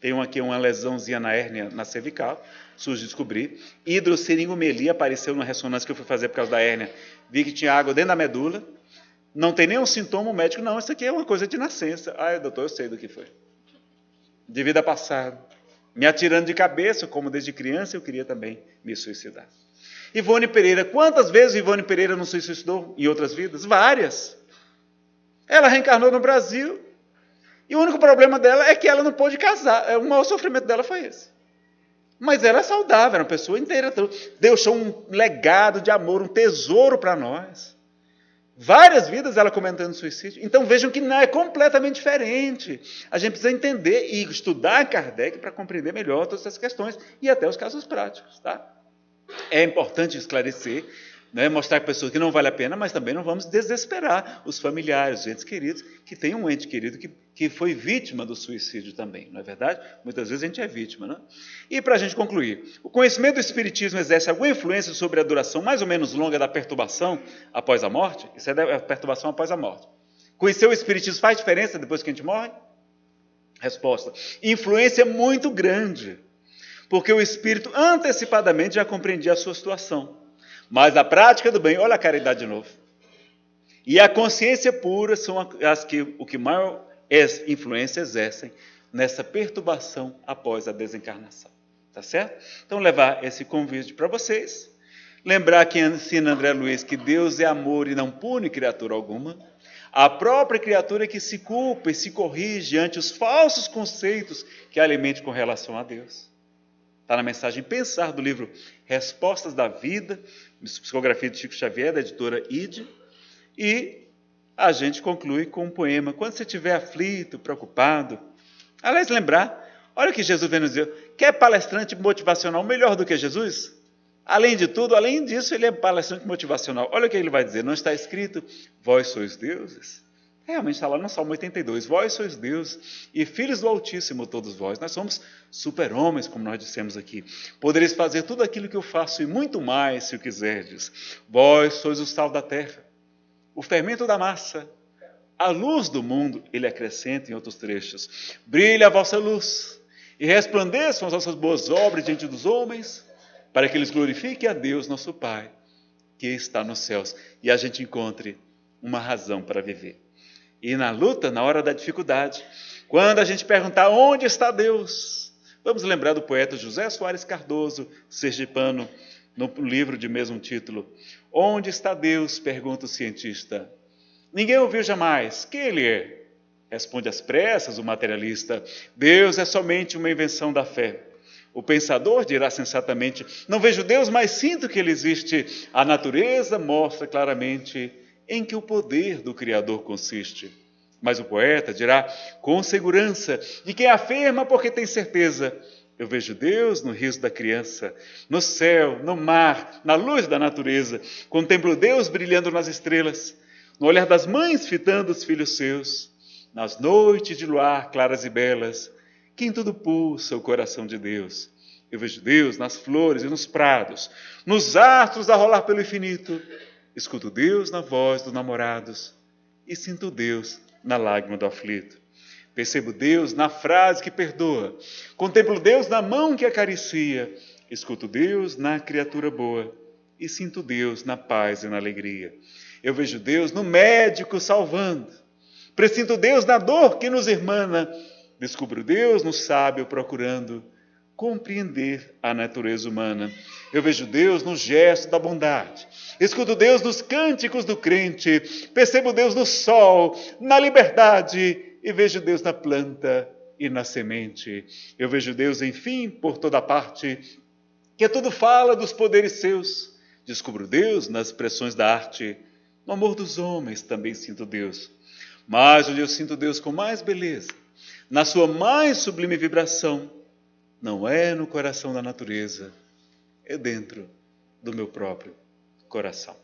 Tenho aqui uma lesãozinha na hérnia, na cervical, surge descobrir. Hidrosseringomelia apareceu na ressonância que eu fui fazer por causa da hérnia. Vi que tinha água dentro da medula. Não tem nenhum sintoma, o médico, não, isso aqui é uma coisa de nascença. Ah, doutor, eu sei do que foi. De vida passada. Me atirando de cabeça, como desde criança eu queria também me suicidar. Ivone Pereira, quantas vezes Ivone Pereira não se suicidou em outras vidas? Várias. Ela reencarnou no Brasil e o único problema dela é que ela não pôde casar. O maior sofrimento dela foi esse. Mas ela é saudável, era uma pessoa inteira. Deixou um legado de amor, um tesouro para nós. Várias vidas ela cometendo suicídio. Então vejam que não é completamente diferente. A gente precisa entender e estudar Kardec para compreender melhor todas essas questões e até os casos práticos. Tá? É importante esclarecer, né, mostrar para pessoas que não vale a pena, mas também não vamos desesperar os familiares, os entes queridos, que tem um ente querido que foi vítima do suicídio também, não é verdade? Muitas vezes a gente é vítima, né? E para a gente concluir, o conhecimento do Espiritismo exerce alguma influência sobre a duração mais ou menos longa da perturbação após a morte? Isso é a perturbação após a morte. Conhecer o Espiritismo faz diferença depois que a gente morre? Resposta: influência muito grande, porque o Espírito antecipadamente já compreendia a sua situação. Mas a prática do bem, olha a caridade de novo, e a consciência pura são as que o que maior influência exercem nessa perturbação após a desencarnação. Tá certo? Então, levar esse convite para vocês. Lembrar que ensina André Luiz que Deus é amor e não pune criatura alguma. A própria criatura que se culpa e se corrige ante os falsos conceitos que alimente com relação a Deus. Está na mensagem Pensar, do livro Respostas da Vida, psicografia de Chico Xavier, da editora Ide. E a gente conclui com um poema. Quando você estiver aflito, preocupado, aliás, lembrar, olha o que Jesus vem nos dizer. Quer palestrante motivacional melhor do que Jesus? Além de tudo, além disso, ele é palestrante motivacional. Olha o que ele vai dizer. Não está escrito, vós sois deuses? Realmente está lá no Salmo 82. Vós sois deuses e filhos do Altíssimo todos vós. Nós somos super-homens, como nós dissemos aqui. Podereis fazer tudo aquilo que eu faço e muito mais, se o quiserdes. Vós sois o sal da terra, o fermento da massa, a luz do mundo. Ele acrescenta em outros trechos. Brilha a vossa luz e resplandeçam as vossas boas obras diante dos homens, para que eles glorifiquem a Deus, nosso Pai, que está nos céus, e a gente encontre uma razão para viver. E na luta, na hora da dificuldade, quando a gente perguntar onde está Deus, vamos lembrar do poeta José Soares Cardoso, sergipano, no livro de mesmo título. Onde está Deus? Pergunta o cientista. Ninguém ouviu jamais. Quem ele é? Responde às pressas o materialista. Deus é somente uma invenção da fé. O pensador dirá sensatamente, não vejo Deus, mas sinto que ele existe. A natureza mostra claramente em que o poder do Criador consiste. Mas o poeta dirá com segurança, de quem afirma porque tem certeza, eu vejo Deus no riso da criança, no céu, no mar, na luz da natureza. Contemplo Deus brilhando nas estrelas, no olhar das mães fitando os filhos seus, nas noites de luar claras e belas, que em tudo pulsa o coração de Deus. Eu vejo Deus nas flores e nos prados, nos astros a rolar pelo infinito. Escuto Deus na voz dos namorados e sinto Deus na lágrima do aflito. Percebo Deus na frase que perdoa, contemplo Deus na mão que acaricia, escuto Deus na criatura boa e sinto Deus na paz e na alegria. Eu vejo Deus no médico salvando, presinto Deus na dor que nos irmana, descubro Deus no sábio procurando compreender a natureza humana. Eu vejo Deus no gesto da bondade, escuto Deus nos cânticos do crente, percebo Deus no sol, na liberdade, e vejo Deus na planta e na semente. Eu vejo Deus, enfim, por toda parte, que tudo fala dos poderes seus. Descubro Deus nas expressões da arte, no amor dos homens também sinto Deus. Mas onde eu sinto Deus com mais beleza, na sua mais sublime vibração, não é no coração da natureza, é dentro do meu próprio coração.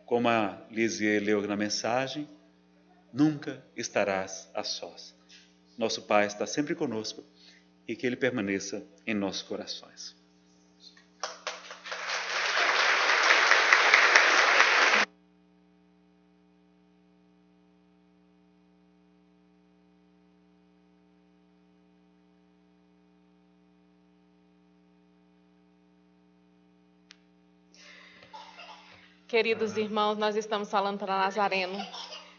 Como a Lisier leu na mensagem, nunca estarás a sós. Nosso Pai está sempre conosco e que Ele permaneça em nossos corações. Queridos irmãos, nós estamos falando para Nazareno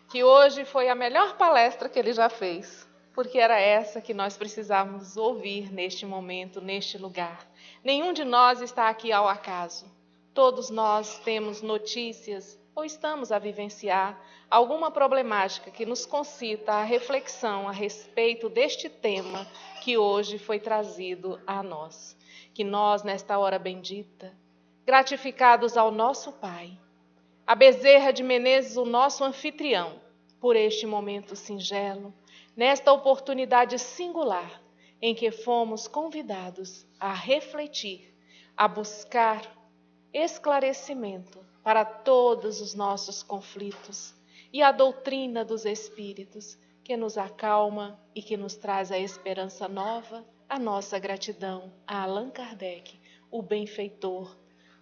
que hoje foi a melhor palestra que ele já fez, porque era essa que nós precisávamos ouvir neste momento, neste lugar. Nenhum de nós está aqui ao acaso. Todos nós temos notícias ou estamos a vivenciar alguma problemática que nos concita a reflexão a respeito deste tema que hoje foi trazido a nós. Que nós, nesta hora bendita, gratificados ao nosso Pai, a Bezerra de Menezes, o nosso anfitrião, por este momento singelo, nesta oportunidade singular em que fomos convidados a refletir, a buscar esclarecimento para todos os nossos conflitos e a doutrina dos Espíritos que nos acalma e que nos traz a esperança nova, a nossa gratidão a Allan Kardec, o benfeitor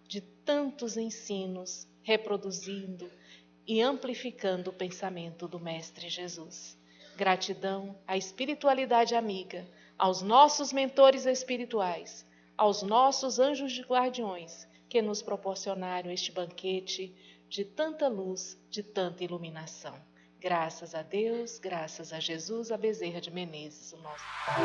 de tantos ensinos, reproduzindo e amplificando o pensamento do Mestre Jesus. Gratidão à espiritualidade amiga, aos nossos mentores espirituais, aos nossos anjos de guardiões que nos proporcionaram este banquete de tanta luz, de tanta iluminação. Graças a Deus, graças a Jesus, a Bezerra de Menezes, o nosso Pai.